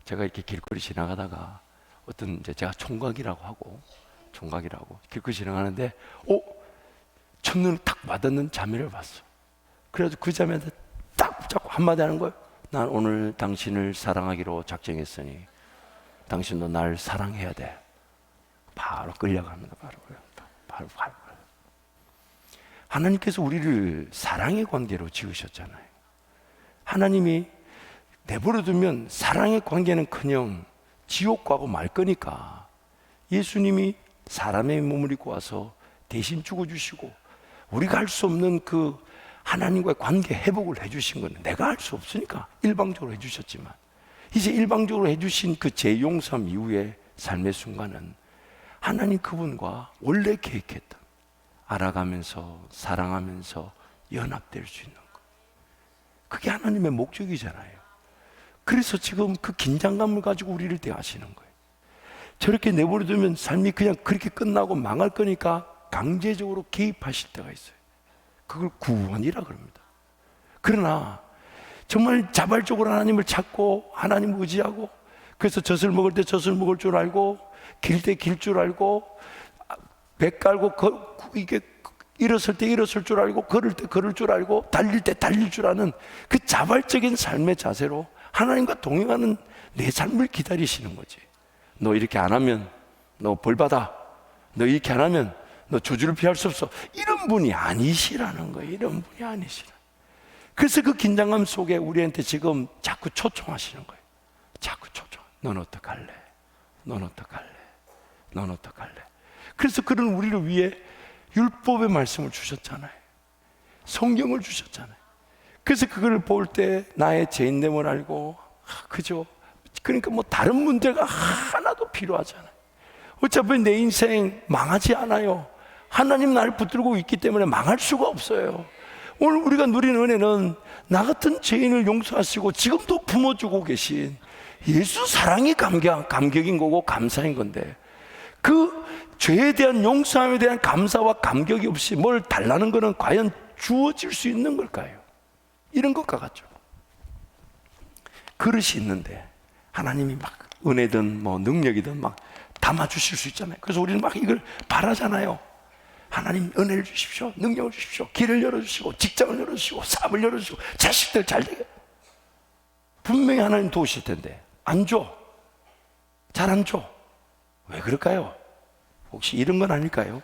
제가 이렇게 길거리 지나가다가 어떤 이제 제가 총각이라고 길거리 지나가는데 첫눈에 딱 와닿는 자매를 봤어. 그래서 그 자매한테 딱 붙잡고 한마디 하는 거예요. 난 오늘 당신을 사랑하기로 작정했으니 당신도 날 사랑해야 돼. 바로 끌려갑니다. 바로. 하나님께서 우리를 사랑의 관계로 지으셨잖아요. 하나님이 내버려두면 사랑의 관계는커녕 지옥 가고 말 거니까 예수님이 사람의 몸을 입고 와서 대신 죽어주시고 우리가 할 수 없는 그 하나님과의 관계 회복을 해주신 건 내가 할 수 없으니까 일방적으로 해주셨지만 이제 일방적으로 해주신 그 재용서함 이후의 삶의 순간은 하나님 그분과 원래 계획했던 알아가면서 사랑하면서 연합될 수 있는 것, 그게 하나님의 목적이잖아요. 그래서 지금 그 긴장감을 가지고 우리를 대하시는 거예요. 저렇게 내버려두면 삶이 그냥 그렇게 끝나고 망할 거니까 강제적으로 개입하실 때가 있어요. 그걸 구원이라 그럽니다. 그러나 정말 자발적으로 하나님을 찾고 하나님을 의지하고, 그래서 젖을 먹을 때 젖을 먹을 줄 알고 길 때 길 줄 알고 배 깔고 이게 일어설 때 일어설 줄 알고 걸을 때 걸을 줄 알고 달릴 때 달릴 줄 아는 그 자발적인 삶의 자세로 하나님과 동행하는 내 삶을 기다리시는 거지. 너 이렇게 안 하면 너 벌 받아. 너 이렇게 안 하면 너 저주를 피할 수 없어. 이런 분이 아니시라는 거예요. 이런 분이 아니시라. 그래서 그 긴장감 속에 우리한테 지금 자꾸 초청하시는 거예요. 자꾸 초청. 넌 어떡할래? 넌 어떡할래? 넌 어떡할래? 그래서 그런 우리를 위해 율법의 말씀을 주셨잖아요. 성경을 주셨잖아요. 그래서 그걸 볼 때 나의 죄인됨을 알고, 그죠? 그러니까 뭐 다른 문제가 하나도 필요하지 않아요. 어차피 내 인생 망하지 않아요. 하나님 나를 붙들고 있기 때문에 망할 수가 없어요. 오늘 우리가 누리는 은혜는 나 같은 죄인을 용서하시고 지금도 품어주고 계신 예수 사랑이 감격인 거고 감사인 건데, 그 죄에 대한 용서함에 대한 감사와 감격이 없이 뭘 달라는 것은 과연 주어질 수 있는 걸까요? 이런 것과 같죠. 그릇이 있는데 하나님이 막 은혜든 뭐 능력이든 막 담아주실 수 있잖아요. 그래서 우리는 막 이걸 바라잖아요. 하나님 은혜를 주십시오, 능력을 주십시오, 길을 열어주시고 직장을 열어주시고 사업을 열어주시고 자식들 잘 되게. 분명히 하나님 도우실 텐데 안 줘. 잘 안 줘. 왜 그럴까요? 혹시 이런 건 아닐까요?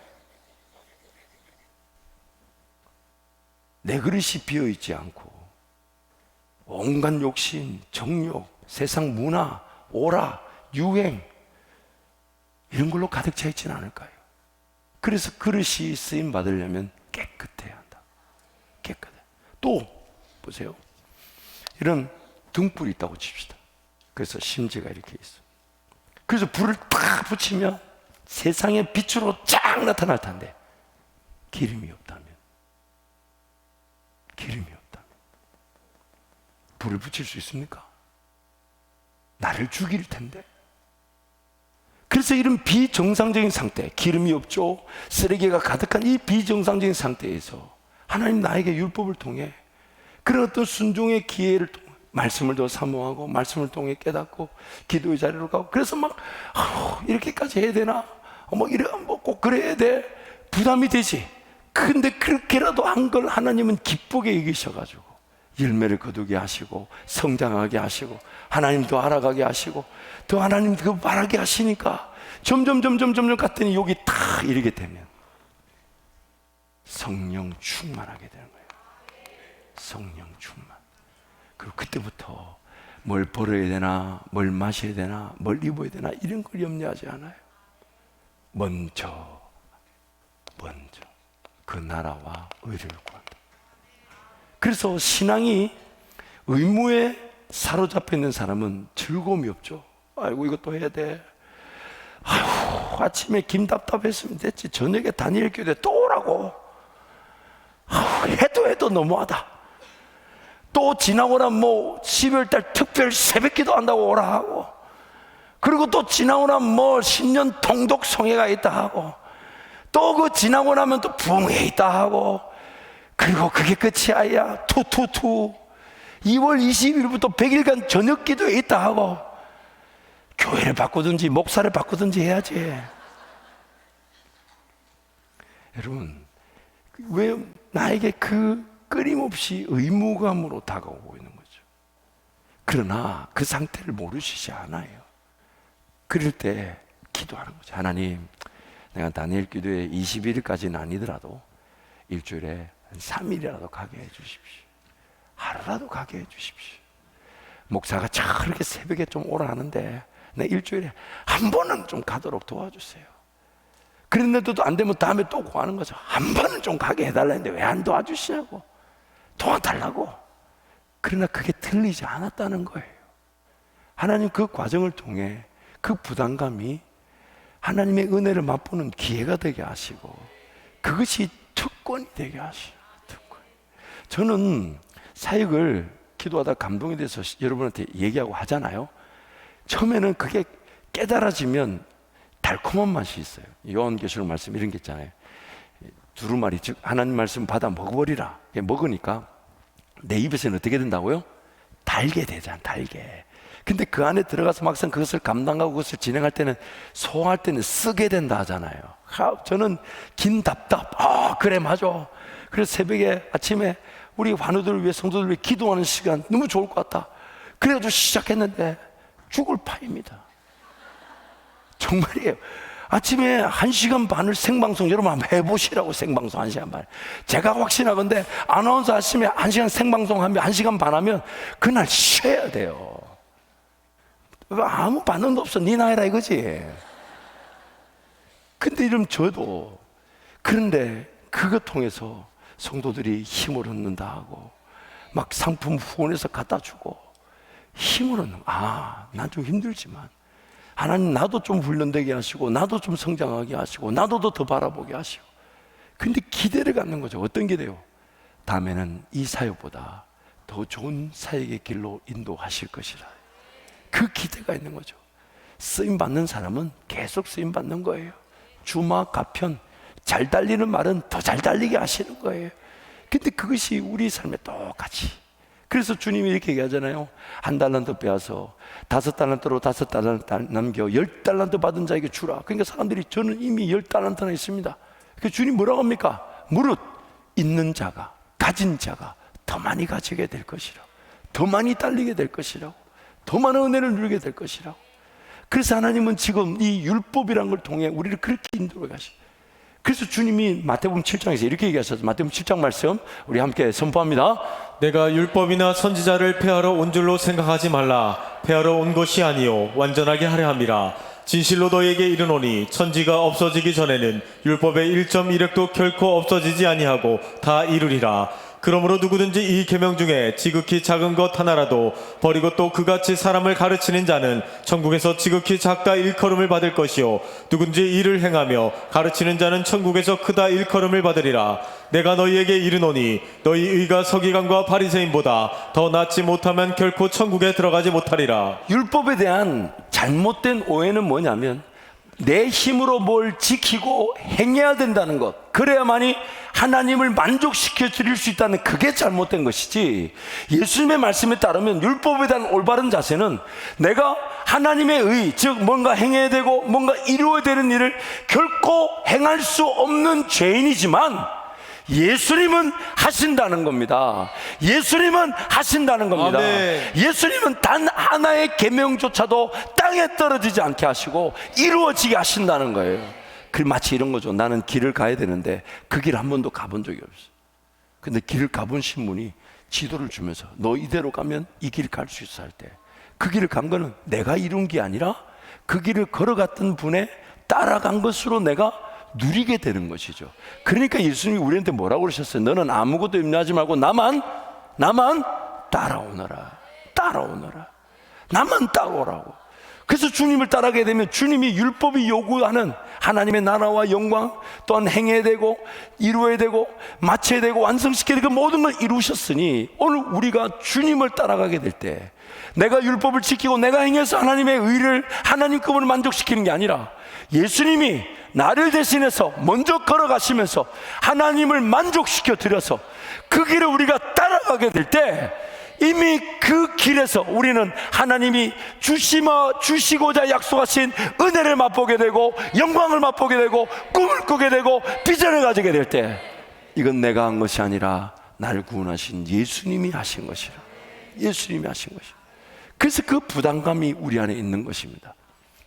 내 그릇이 비어있지 않고 온갖 욕심, 정욕, 세상 문화, 오라, 유행 이런 걸로 가득 차 있지는 않을까요? 그래서 그릇이 쓰임 받으려면 깨끗해야 한다. 깨끗해. 또 보세요. 이런 등불이 있다고 칩시다. 그래서 심지가 이렇게 있어. 그래서 불을 딱 붙이면 세상의 빛으로 쫙 나타날 텐데 기름이 없다면 불을 붙일 수 있습니까? 나를 죽일 텐데. 그래서 이런 비정상적인 상태, 기름이 없죠, 쓰레기가 가득한 이 비정상적인 상태에서 하나님 나에게 율법을 통해 그런 어떤 순종의 기회를 말씀을 더 사모하고 말씀을 통해 깨닫고 기도의 자리로 가고, 그래서 막 이렇게까지 해야 되나, 꼭 그래야 돼, 부담이 되지. 근데 그렇게라도 한 걸 하나님은 기쁘게 여기셔가지고 열매를 거두게 하시고 성장하게 하시고 하나님도 알아가게 하시고 또 하나님 그거 말하게 하시니까 점점 갔더니 여기 딱 이르게 되면 성령 충만하게 되는 거예요. 성령 충만. 그리고 그때부터 뭘 벌어야 되나, 뭘 마셔야 되나, 뭘 입어야 되나 이런 걸 염려하지 않아요. 먼저 그 나라와 의를 구한다. 그래서 신앙이 의무에 사로잡혀 있는 사람은 즐거움이 없죠. 아이고 이것도 해야 돼. 아휴, 아침에 김 답답했으면 됐지, 저녁에 다니엘 교대 또 오라고. 아휴, 해도 너무하다. 또 지나고 나면 12월달 특별 새벽기도 한다고 오라 하고, 그리고 또 지나고 나면 10년 통독 성회가 있다 하고, 또 그 지나고 나면 또 부흥회 있다 하고, 그리고 그게 끝이 아니야. 2 2월 20일부터 100일간 저녁 기도회 있다 하고, 교회를 바꾸든지 목사를 바꾸든지 해야지. 여러분, 왜 나에게 그 끊임없이 의무감으로 다가오고 있는 거죠. 그러나 그 상태를 모르시지 않아요. 그럴 때 기도하는 거죠. 하나님, 내가 다니엘 기도에 21일까지는 아니더라도 일주일에 한 3일이라도 가게 해 주십시오. 하루라도 가게 해 주십시오. 목사가 저렇게 새벽에 좀 오라 하는데 내 일주일에 한 번은 좀 가도록 도와주세요. 그런데도 안 되면 다음에 또 구하는 거죠. 한 번은 좀 가게 해달라는데 왜 안 도와주시냐고, 도와달라고. 그러나 그게 틀리지 않았다는 거예요. 하나님 그 과정을 통해 그 부담감이 하나님의 은혜를 맛보는 기회가 되게 하시고, 그것이 특권이 되게 하시고. 특권. 저는 사역을 기도하다 감동이 돼서 여러분한테 얘기하고 하잖아요. 처음에는 그게 깨달아지면 달콤한 맛이 있어요. 요한계시록 말씀 이런 게 있잖아요. 두루마리, 즉 하나님 말씀 받아 먹어버리라. 먹으니까 내 입에서는 어떻게 된다고요? 달게 되잖아, 달게. 근데 그 안에 들어가서 막상 그것을 감당하고 그것을 진행할 때는, 소화할 때는 쓰게 된다 하잖아요. 저는 긴 답답, 그래 맞아. 그래서 새벽에 아침에 우리 환우들을 위해, 성도들을 위해 기도하는 시간 너무 좋을 것 같다. 그래가지고 시작했는데 죽을 파입니다. 정말이에요. 아침에 1시간 반을 생방송, 여러분 한번 해보시라고. 생방송 1시간 반. 제가 확신하건대 아나운서 아침에 1시간 생방송 하면 1시간 반 하면 그날 쉬어야 돼요. 아무 반응도 없어. 네 나이라 이거지. 근데 이러면 저도, 그런데 그것 통해서 성도들이 힘을 얻는다 하고 막 상품 후원해서 갖다 주고 힘을 얻는, 난 좀 힘들지만 하나님 나도 좀 훈련되게 하시고 나도 좀 성장하게 하시고 나도 더 바라보게 하시고. 근데 기대를 갖는 거죠. 어떤 기대요? 다음에는 이 사역보다 더 좋은 사역의 길로 인도하실 것이라. 그 기대가 있는 거죠. 쓰임 받는 사람은 계속 쓰임 받는 거예요. 주마 가편, 잘 달리는 말은 더 잘 달리게 하시는 거예요. 근데 그것이 우리 삶에 똑같이. 그래서 주님이 이렇게 얘기하잖아요. 1달란트 빼앗아 5달란트로 5달란트 남겨 10달란트 받은 자에게 주라. 그러니까 사람들이, 저는 이미 10달란트나 있습니다. 그러니까 주님 뭐라고 합니까? 무릇 있는 자가, 가진 자가 더 많이 가지게 될 것이라고, 더 많이 달리게 될 것이라고, 더 많은 은혜를 누리게 될 것이라고. 그래서 하나님은 지금 이 율법이라는 걸 통해 우리를 그렇게 인도해 가시. 그래서 주님이 마태복음 7장에서 이렇게 얘기하셨어요. 마태복음 7장 말씀 우리 함께 선포합니다. 내가 율법이나 선지자를 폐하러 온 줄로 생각하지 말라. 폐하러 온 것이 아니요 완전하게 하려 함이라. 진실로 너희에게 이르노니 천지가 없어지기 전에는 율법의 1.1획도 결코 없어지지 아니하고 다 이루리라. 그러므로 누구든지 이 계명 중에 지극히 작은 것 하나라도 버리고 또 그같이 사람을 가르치는 자는 천국에서 지극히 작다 일컬음을 받을 것이요 누군지 이를 행하며 가르치는 자는 천국에서 크다 일컬음을 받으리라. 내가 너희에게 이르노니 너희 의가 서기관과 바리새인보다 더 낫지 못하면 결코 천국에 들어가지 못하리라. 율법에 대한 잘못된 오해는 뭐냐면 내 힘으로 뭘 지키고 행해야 된다는 것, 그래야만이 하나님을 만족시켜 드릴 수 있다는, 그게 잘못된 것이지, 예수님의 말씀에 따르면 율법에 대한 올바른 자세는 내가 하나님의 의, 즉 뭔가 행해야 되고 뭔가 이루어야 되는 일을 결코 행할 수 없는 죄인이지만 예수님은 하신다는 겁니다. 예수님은 하신다는 겁니다. 아멘. 예수님은 단 하나의 계명조차도 땅에 떨어지지 않게 하시고 이루어지게 하신다는 거예요. 그 마치 이런 거죠. 나는 길을 가야 되는데 그 길 한 번도 가본 적이 없어. 근데 길을 가본 신문이 지도를 주면서 너 이대로 가면 이 길 갈 수 있어 할 때, 그 길을 간 거는 내가 이룬 게 아니라 그 길을 걸어갔던 분의 따라간 것으로 내가 누리게 되는 것이죠. 그러니까 예수님이 우리한테 뭐라고 그러셨어요? 너는 아무것도 염려하지 말고 나만 따라오너라. 나만 따라오라고. 그래서 주님을 따라가게 되면 주님이 율법이 요구하는 하나님의 나라와 영광, 또한 행해야 되고 이루어야 되고 마쳐야 되고 완성시켜야 되고 모든 걸 이루셨으니, 오늘 우리가 주님을 따라가게 될 때 내가 율법을 지키고 내가 행해서 하나님의 의를, 하나님 그분을 만족시키는 게 아니라 예수님이 나를 대신해서 먼저 걸어가시면서 하나님을 만족시켜 드려서 그 길을 우리가 따라가게 될 때, 이미 그 길에서 우리는 하나님이 주시고자 약속하신 은혜를 맛보게 되고 영광을 맛보게 되고 꿈을 꾸게 되고 비전을 가지게 될 때, 이건 내가 한 것이 아니라 나를 구원하신 예수님이 하신 것이라. 예수님이 하신 것이라. 그래서 그 부담감이 우리 안에 있는 것입니다.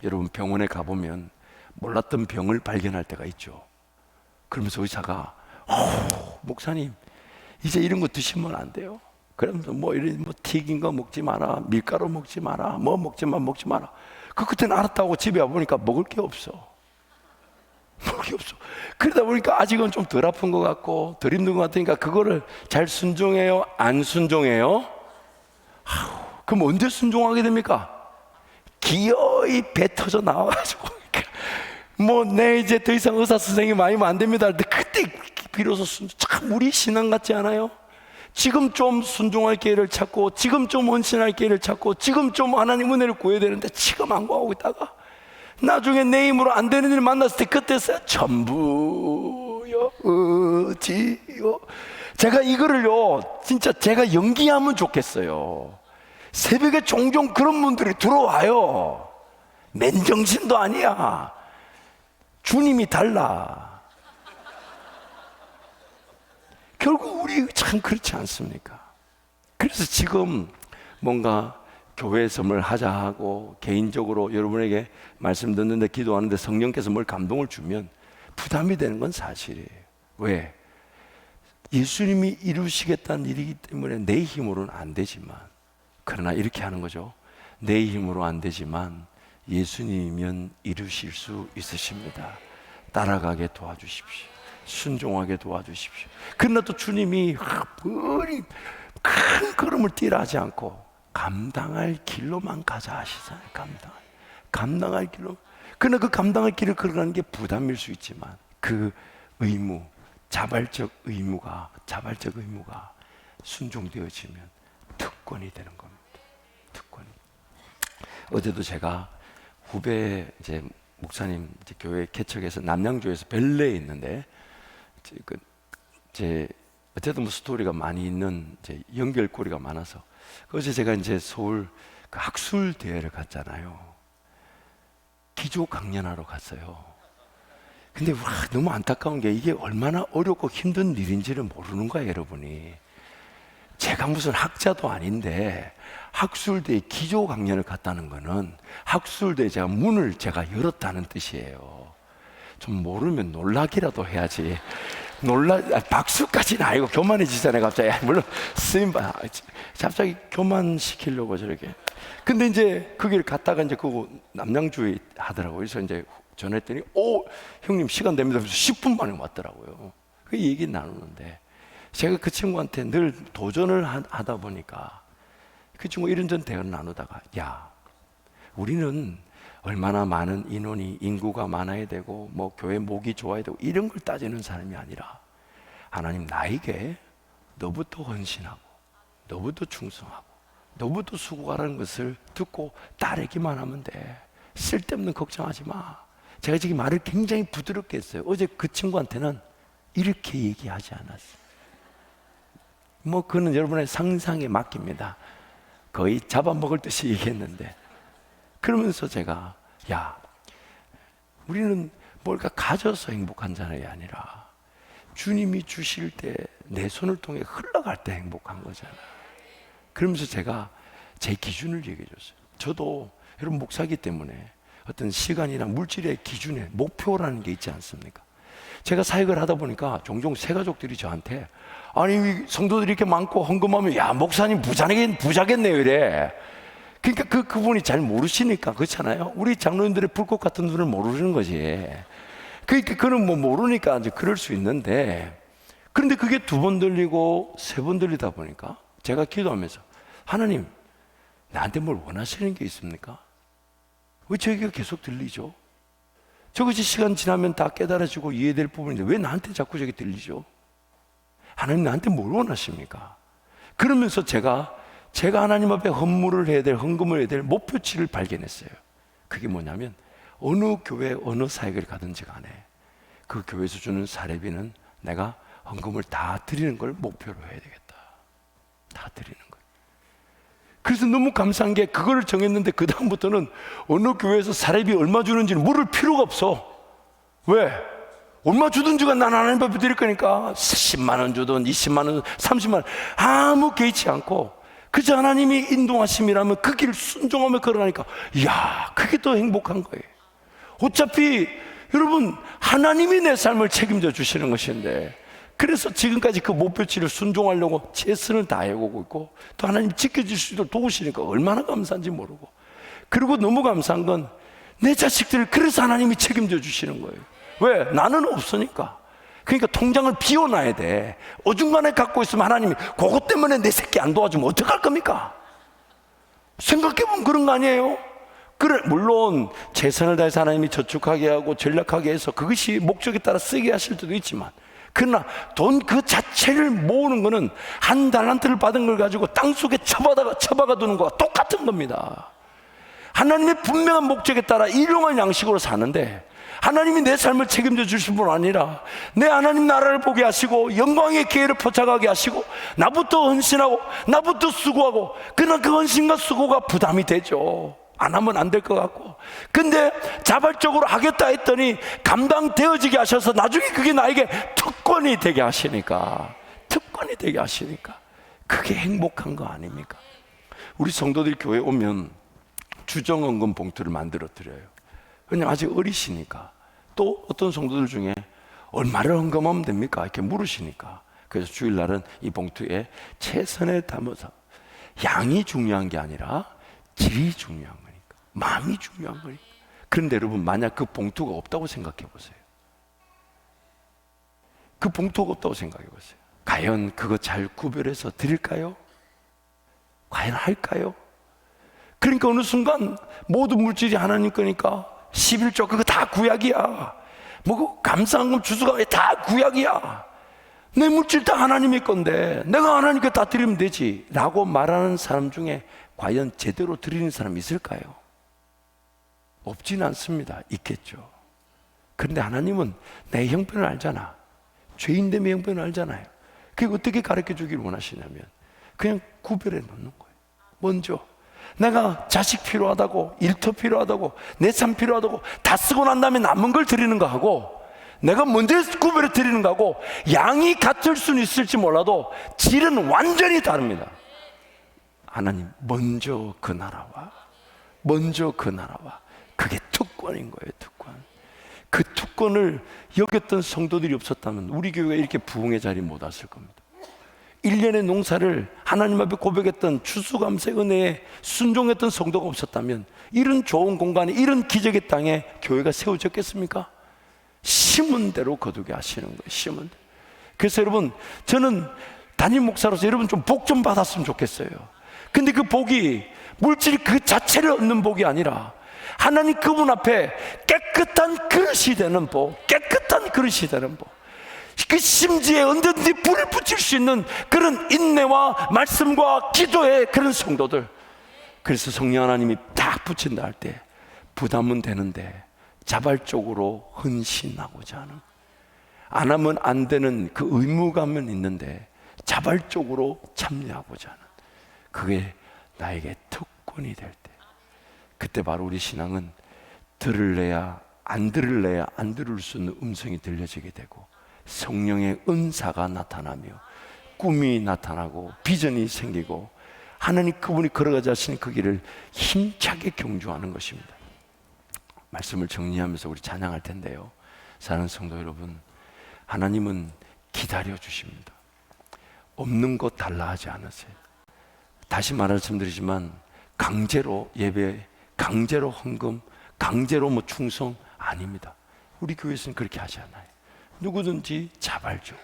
여러분, 병원에 가보면 몰랐던 병을 발견할 때가 있죠. 그러면서 의사가 목사님 이제 이런 거 드시면 안 돼요. 그러면서 이런 튀긴 거 먹지 마라, 밀가루 먹지 마라, 먹지 마라. 그때는 알았다고 집에 와보니까 먹을 게 없어. 그러다 보니까 아직은 좀 덜 아픈 것 같고 덜 힘든 것 같으니까 그거를 잘 순종해요, 안 순종해요? 그럼 언제 순종하게 됩니까? 기어이 배 터져 나와가지고 내 이제 더 이상 의사 선생님 아니면 안 됩니다 할 때, 그때 비로소 참 우리 신앙 같지 않아요? 지금 좀 순종할 기회를 찾고, 지금 좀 헌신할 기회를 찾고, 지금 좀 하나님 은혜를 구해야 되는데 지금 안 구하고 있다가 나중에 내 힘으로 안 되는 일 만났을 때 그때서야 전부여 의지요. 제가 이거를요 진짜 제가 연기하면 좋겠어요. 새벽에 종종 그런 분들이 들어와요. 맨정신도 아니야. 주님이 달라. 결국 우리 참 그렇지 않습니까? 그래서 지금 뭔가 교회에서 뭘 하자 하고 개인적으로 여러분에게 말씀 듣는데 기도하는데 성령께서 뭘 감동을 주면 부담이 되는 건 사실이에요. 왜? 예수님이 이루시겠다는 일이기 때문에 내 힘으로는 안 되지만, 그러나 이렇게 하는 거죠. 내 힘으로 안 되지만 예수님이면 이루실 수 있으십니다. 따라가게 도와주십시오. 순종하게 도와주십시오. 그러나 또 주님이 큰 걸음을 뛰라 하지 않고 감당할 길로만 가자 하시잖아요. 감당할 길로. 그러나 그 감당할 길을 걸어가는 게 부담일 수 있지만 그 의무, 자발적 의무가 순종되어지면 특권이 되는 겁니다. 특권이. 어제도 제가 후배 이제 목사님 이제 교회 개척해서 남양주에서 벨레에 있는데 어쨌든 스토리가 많이 있는 연결고리가 많아서 어제 제가 이제 서울 그 학술 대회를 갔잖아요. 기조 강연하러 갔어요. 근데 너무 안타까운 게 이게 얼마나 어렵고 힘든 일인지를 모르는 거예요, 여러분이. 제가 무슨 학자도 아닌데 학술대에 기조 강연을 갔다는 거는 학술대에 제가 문을 열었다는 뜻이에요. 좀 모르면 놀라기라도 해야지. 박수까지는 아니고 교만해지잖아요, 갑자기. 물론 스님 갑자기 교만시키려고 저렇게. 근데 이제 거기를 갔다가 이제 그거 남양주에 하더라고요. 그래서 이제 전화했더니 형님 시간 됩니다. 그래서 10분 만에 왔더라고요. 그 얘기 나누는데 제가 그 친구한테 늘 도전을 하다 보니까 그 친구 이런저런 대화를 나누다가, 야, 우리는 얼마나 많은 인구가 많아야 되고 교회 목이 좋아야 되고 이런 걸 따지는 사람이 아니라 하나님 나에게 너부터 헌신하고 너부터 충성하고 너부터 수고하라는 것을 듣고 따르기만 하면 돼. 쓸데없는 걱정하지 마. 제가 지금 말을 굉장히 부드럽게 했어요. 어제 그 친구한테는 이렇게 얘기하지 않았어요. 뭐 그는 여러분의 상상에 맡깁니다. 거의 잡아먹을 듯이 얘기했는데, 그러면서 제가 야, 우리는 뭘까 가져서 행복한 자이 아니라 주님이 주실 때 내 손을 통해 흘러갈 때 행복한 거잖아. 그러면서 제가 제 기준을 얘기해 줬어요. 저도 여러분 목사기 때문에 어떤 시간이나 물질의 기준에 목표라는 게 있지 않습니까? 제가 사역을 하다 보니까 종종 새가족들이 저한테 아니 성도들이 이렇게 많고 헌금하면 야 목사님 부자겠네요 이래. 그러니까 그분이 잘 모르시니까 그렇잖아요. 우리 장로님들의 불꽃 같은 눈을 모르는 거지. 그러니까 그는 뭐 모르니까 이제 그럴 수 있는데, 그런데 그게 2번 들리고 3번 들리다 보니까 제가 기도하면서 하나님 나한테 뭘 원하시는 게 있습니까? 왜 저기가 계속 들리죠? 저것이 시간 지나면 다 깨달아지고 이해될 부분인데 왜 나한테 자꾸 저게 들리죠? 하나님 나한테 뭘 원하십니까? 그러면서 제가 하나님 앞에 헌물을 해야 될, 헌금을 해야 될 목표치를 발견했어요. 그게 뭐냐면 어느 교회 어느 사역을 가든지 간에 그 교회에서 주는 사례비는 내가 헌금을 다 드리는 걸 목표로 해야 되겠다. 다 드리는 거예요. 그래서 너무 감사한 게 그거를 정했는데 그 다음부터는 어느 교회에서 사례비 얼마 주는지는 물을 필요가 없어. 왜? 얼마 주든지가 난 하나님 앞에 드릴 거니까 10만 원 주든 20만 원 30만 원 아무 개의치 않고 그저 하나님이 인도하심이라면 그 길을 순종하며 걸어가니까 이야 그게 더 행복한 거예요. 어차피 여러분 하나님이 내 삶을 책임져 주시는 것인데, 그래서 지금까지 그 목표치를 순종하려고 최선을 다해오고 있고 또 하나님 지켜줄 수 있도록 도우시니까 얼마나 감사한지 모르고, 그리고 너무 감사한 건 내 자식들을 그래서 하나님이 책임져 주시는 거예요. 왜? 나는 없으니까. 그러니까 통장을 비워놔야 돼. 어중간에 갖고 있으면 하나님이 그것 때문에 내 새끼 안 도와주면 어떡할 겁니까? 생각해보면 그런 거 아니에요? 그래, 물론 최선을 다해서 하나님이 저축하게 하고 전략하게 해서 그것이 목적에 따라 쓰게 하실 때도 있지만, 그러나 돈 그 자체를 모으는 거는 한 달란트를 받은 걸 가지고 땅속에 처박아 두는 거와 똑같은 겁니다. 하나님의 분명한 목적에 따라 일용할 양식으로 사는데, 하나님이 내 삶을 책임져 주실 뿐 아니라 내 하나님 나라를 보게 하시고 영광의 기회를 포착하게 하시고 나부터 헌신하고 나부터 수고하고, 그러나 그 헌신과 수고가 부담이 되죠. 안 하면 안 될 것 같고, 근데 자발적으로 하겠다 했더니 감당되어지게 하셔서 나중에 그게 나에게 특권이 되게 하시니까, 그게 행복한 거 아닙니까? 우리 성도들이 교회 오면 주정헌금 봉투를 만들어 드려요. 왜냐면 아직 어리시니까. 또 어떤 성도들 중에 얼마를 헌금하면 됩니까? 이렇게 물으시니까. 그래서 주일날은 이 봉투에 최선을 담아서, 양이 중요한 게 아니라 질이 중요한 거니까, 마음이 중요한 거니까. 그런데 여러분, 만약 그 봉투가 없다고 생각해 보세요. 그 봉투가 없다고 생각해 보세요. 과연 그거 잘 구별해서 드릴까요? 과연 할까요? 그러니까 어느 순간 모든 물질이 하나님 거니까 11조 그거 다 구약이야. 뭐 감사한금 주수가 다 구약이야. 내 물질 다 하나님의 건데 내가 하나님께 다 드리면 되지 라고 말하는 사람 중에 과연 제대로 드리는 사람이 있을까요? 없지는 않습니다. 있겠죠. 그런데 하나님은 내 형편을 알잖아. 죄인됨의 형편을 알잖아요. 그게 어떻게 가르쳐 주기를 원하시냐면 그냥 구별해 놓는 거예요. 먼저 내가 자식 필요하다고, 일터 필요하다고, 내 삶 필요하다고 다 쓰고 난 다음에 남은 걸 드리는 거 하고, 내가 먼저 구별해 드리는 거하고 양이 같을 수는 있을지 몰라도 질은 완전히 다릅니다. 하나님 먼저 그 나라와, 그게 특권인 거예요. 특권. 그 특권을 여겼던 성도들이 없었다면 우리 교회가 이렇게 부흥의 자리 못 왔을 겁니다. 1년의 농사를 하나님 앞에 고백했던 추수감사의 은혜에 순종했던 성도가 없었다면 이런 좋은 공간에, 이런 기적의 땅에 교회가 세워졌겠습니까? 심은 대로 거두게 하시는 거예요. 심은 대로. 그래서 여러분, 저는 담임 목사로서 여러분 좀 복 좀 받았으면 좋겠어요. 근데 그 복이 물질 그 자체를 얻는 복이 아니라 하나님 그분 앞에 깨끗한 그릇이 되는 복, 그 심지에 언제든지 불을 붙일 수 있는 그런 인내와 말씀과 기도의 그런 성도들. 그래서 성령 하나님이 딱 붙인다 할 때 부담은 되는데 자발적으로 헌신하고자 하는, 안 하면 안 되는 그 의무감은 있는데 자발적으로 참여하고자 하는, 그게 나에게 특권이 될 때, 그때 바로 우리 신앙은 들을래야 안 들을 수 있는 음성이 들려지게 되고, 성령의 은사가 나타나며 꿈이 나타나고 비전이 생기고, 하나님 그분이 걸어가자 하시는 그 길을 힘차게 경주하는 것입니다. 말씀을 정리하면서 우리 찬양할 텐데요, 사랑하는 성도 여러분, 하나님은 기다려 주십니다. 없는 것 달라 하지 않으세요. 다시 말씀드리지만 강제로 예배, 강제로 헌금, 강제로 충성 아닙니다. 우리 교회에서는 그렇게 하지 않아요. 누구든지 자발적으로.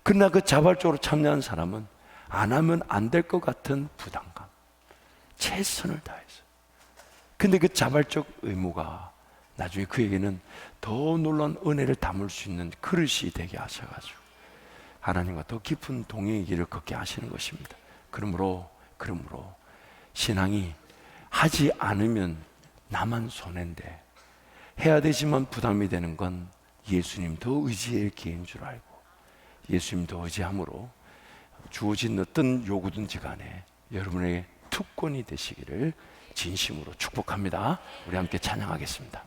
그러나 그 자발적으로 참여한 사람은 안 하면 안 될 것 같은 부담감, 최선을 다해서. 근데 그 자발적 의무가 나중에 그에게는 더 놀라운 은혜를 담을 수 있는 그릇이 되게 하셔가지고 하나님과 더 깊은 동행의 길을 걷게 하시는 것입니다. 그러므로 신앙이 하지 않으면 나만 손해인데, 해야 되지만 부담이 되는 건 예수님 더 의지할 기회인 줄 알고, 예수님 더 의지함으로 주어진 어떤 요구든지 간에 여러분의 특권이 되시기를 진심으로 축복합니다. 우리 함께 찬양하겠습니다.